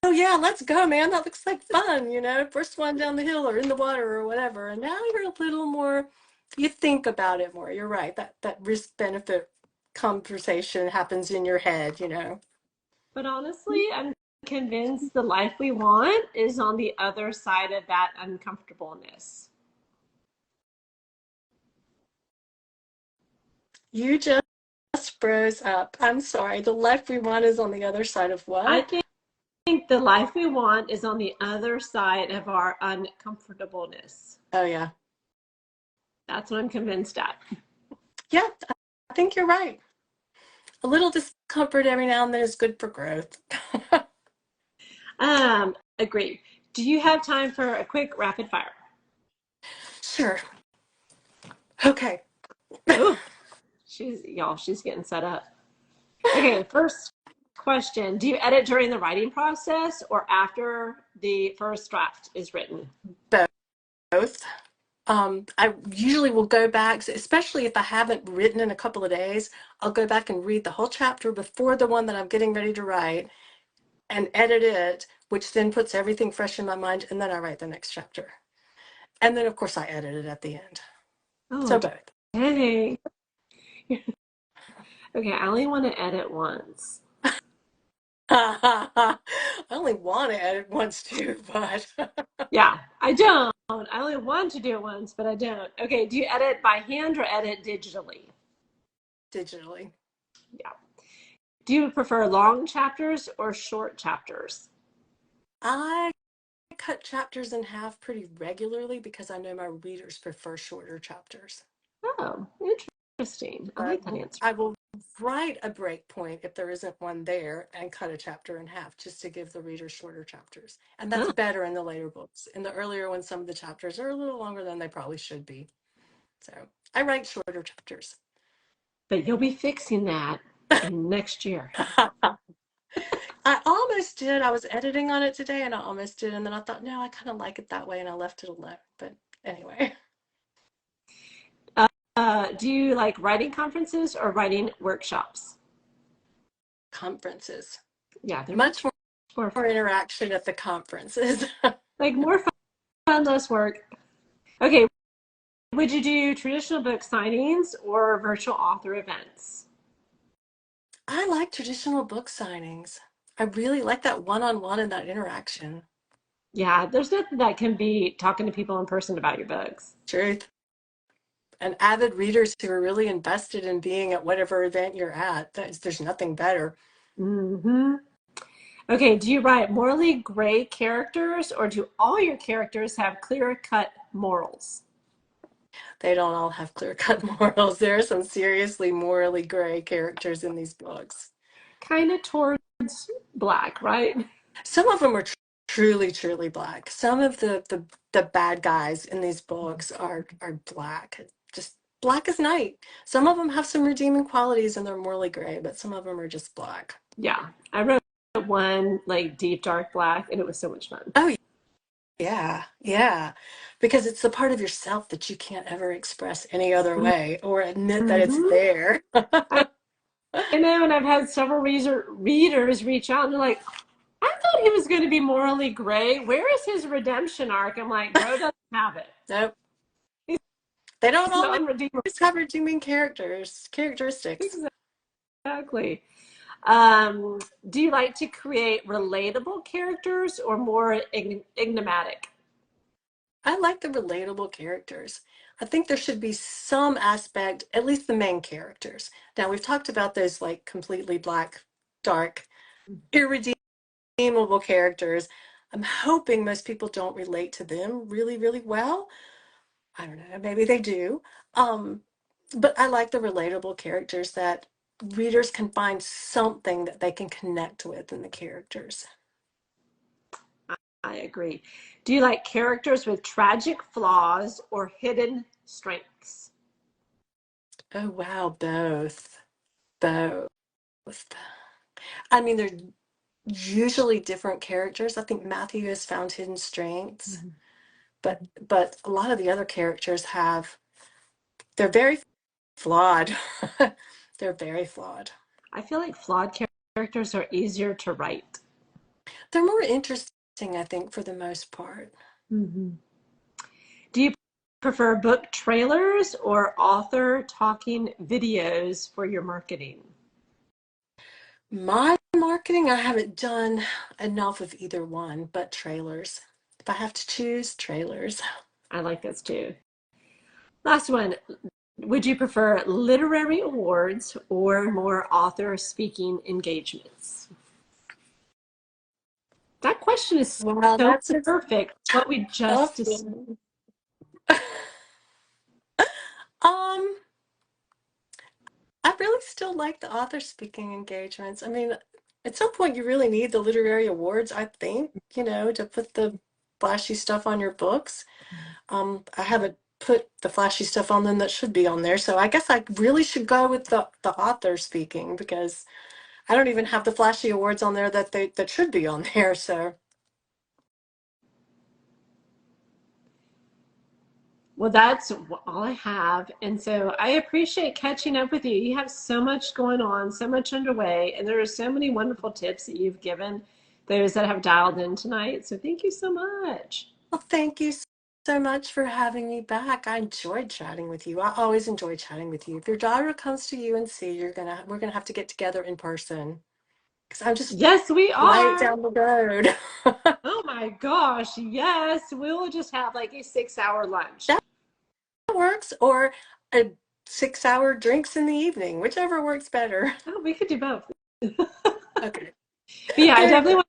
A: Oh yeah, let's go, man. That looks like fun. First one down the hill or in the water or whatever. And now you're a little more, you think about it more. You're right. That risk benefit conversation happens in your head.
B: But honestly, I'm convinced the life we want is on the other side of that uncomfortableness.
A: You just froze up. I'm sorry. The life we want is on the other side of
B: I
A: what?
B: think think the life we want is on the other side of our uncomfortableness.
A: Oh, yeah.
B: That's what I'm convinced at.
A: Yeah, I think you're right. A little discomfort every now and then is good for growth.
B: Agreed. Do you have time for a quick rapid fire?
A: Sure. Okay.
B: Oh, she's getting set up. Okay, first question. Do you edit during the writing process or after the first draft is written?
A: Both. I usually will go back, especially if I haven't written in a couple of days, I'll go back and read the whole chapter before the one that I'm getting ready to write and edit it, which then puts everything fresh in my mind, and then I write the next chapter. And then, of course, I edit it at the end.
B: Oh,
A: So both.
B: dang. Okay, I only want to edit once.
A: I only want to edit once too, but
B: Yeah, I don't. I only want to do it once, but I don't. Okay, do you edit by hand or edit digitally?
A: digitally.
B: Yeah. Do you prefer long chapters or short chapters?
A: I cut chapters in half pretty regularly because I know my readers prefer shorter chapters.
B: Oh, interesting. I
A: I
B: like that
A: will,
B: answer.
A: I will write a break point if there isn't one there and cut a chapter in half just to give the reader shorter chapters. And that's
B: Huh.
A: better in the later books. In the earlier ones, some of the chapters are a little longer than they probably should be. So I write shorter chapters.
B: But you'll be fixing that in next year.
A: I almost did. I was editing on it today and I almost did. And then I thought, no, I kind of like it that way. And I left it alone. But anyway,
B: Do you like writing conferences or writing workshops?
A: conferences.
B: Yeah, they're
A: Much
B: more
A: more
B: fun.
A: interaction at the conferences.
B: Like more fun, less work. Okay, would you do traditional book signings or virtual author events?
A: I like traditional book signings. I really like that one-on-one and that interaction.
B: Yeah, there's nothing that can be talking to people in person about your books.
A: Truth. And avid readers who are really invested in being at whatever event you're at. There's nothing better.
B: Mm-hmm. Okay, do you write morally gray characters or do all your characters have clear-cut morals?
A: They don't all have clear-cut morals. There are some seriously morally gray characters in these books.
B: Kind of towards black, right?
A: Some of them are truly, truly black. Some of the bad guys in these books are black, just black as night. Some of them have some redeeming qualities and they're morally gray, but some of them are just black.
B: Yeah, I wrote one like deep dark black and it was so much fun.
A: Oh yeah, yeah, because it's the part of yourself that you can't ever express any other way or admit that it's
B: Mm-hmm.
A: there.
B: I know, and I've had several readers reach out and they're like, I thought he was going to be morally gray. Where is his redemption arc? I'm like, bro doesn't have it.
A: Nope,
B: He's
A: they don't always
B: non-redeemable.
A: have redeeming characteristics.
B: Exactly. Do you like to create relatable characters or more enigmatic?
A: I like the relatable characters. I think there should be some aspect, at least the main characters. Now, we've talked about those like completely black, dark, irredeemable characters. I'm hoping most people don't relate to them really, really well. I don't know, maybe they do. Um, but I like the relatable characters that readers can find something that they can connect with in the characters.
B: I agree. Do you like characters with tragic flaws or hidden strengths?
A: Oh, wow, both. Both. I mean, they're usually different characters. I think Matthew has found hidden strengths,
B: Mm-hmm.
A: but a lot of the other characters have they're very flawed. They're very flawed.
B: I feel like flawed characters are easier to write.
A: They're more interesting, I think, for the most part.
B: Mm-hmm. Do you prefer book trailers or author talking videos for your marketing?
A: My marketing, I haven't done enough of either one, but trailers. If I have to choose, trailers.
B: I like this too. Last one. Would you prefer literary awards or more author speaking engagements? That question is
A: Well,
B: so
A: that's just
B: perfect. What we just
A: tough.
B: discussed.
A: Um, I really still like the author speaking engagements. I mean, at some point you really need the literary awards, I think, to put the flashy stuff on your books. I haven't put the flashy stuff on them that should be on there, so I guess I really should go with the author speaking because I don't even have the flashy awards on there that should be on there. So
B: Well, that's all I have. And so I appreciate catching up with you. You have so much going on, so much underway, and there are so many wonderful tips that you've given those that have dialed in tonight. So thank you so much.
A: well, thank you so much for having me back. I enjoyed chatting with you. I always enjoy chatting with you. If your daughter comes to UNC, we're gonna have to get together in person because I'm just
B: Yes, we
A: right
B: are.
A: down the road.
B: Oh my gosh. Yes, we'll just have like a 6 hour lunch.
A: That works, or a 6 hour drinks in the evening, whichever works better.
B: Oh, we could do both.
A: Okay,
B: But yeah, I
A: very
B: definitely
A: good.
B: want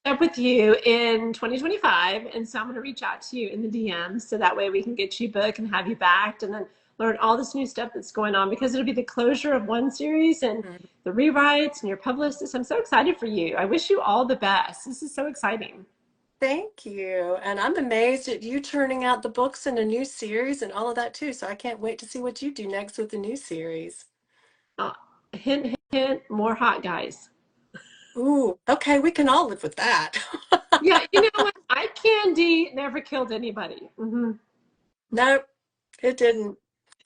B: to up with you in 2025. And so I'm going to reach out to you in the DMs so that way we can get you booked and have you backed and then learn all this new stuff that's going on because it'll be the closure of one series and
A: Mm.
B: the rewrites and your publicist. I'm so excited for you. I wish you all the best. This is so exciting.
A: Thank you. And I'm amazed at you turning out the books in a new series and all of that too. So I can't wait to see what you do next with the new series.
B: Uh, hint, hint, more hot guys.
A: Ooh, okay, we can all live with that.
B: Yeah, you know what? Eye candy never killed anybody.
A: Nope, it didn't.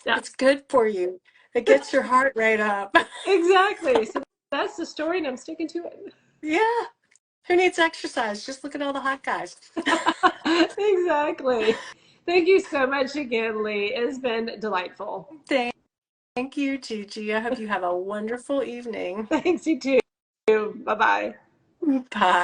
B: Yeah,
A: It's good for you. It gets your heart rate up.
B: exactly. So that's the story, and I'm sticking to it.
A: Yeah. Who needs exercise? Just look at all the hot guys.
B: Exactly. Thank you so much again, Lee. It's been delightful.
A: Thank you, Gigi. I hope you have a wonderful evening.
B: Thanks, you too. Bye bye.
A: Bye.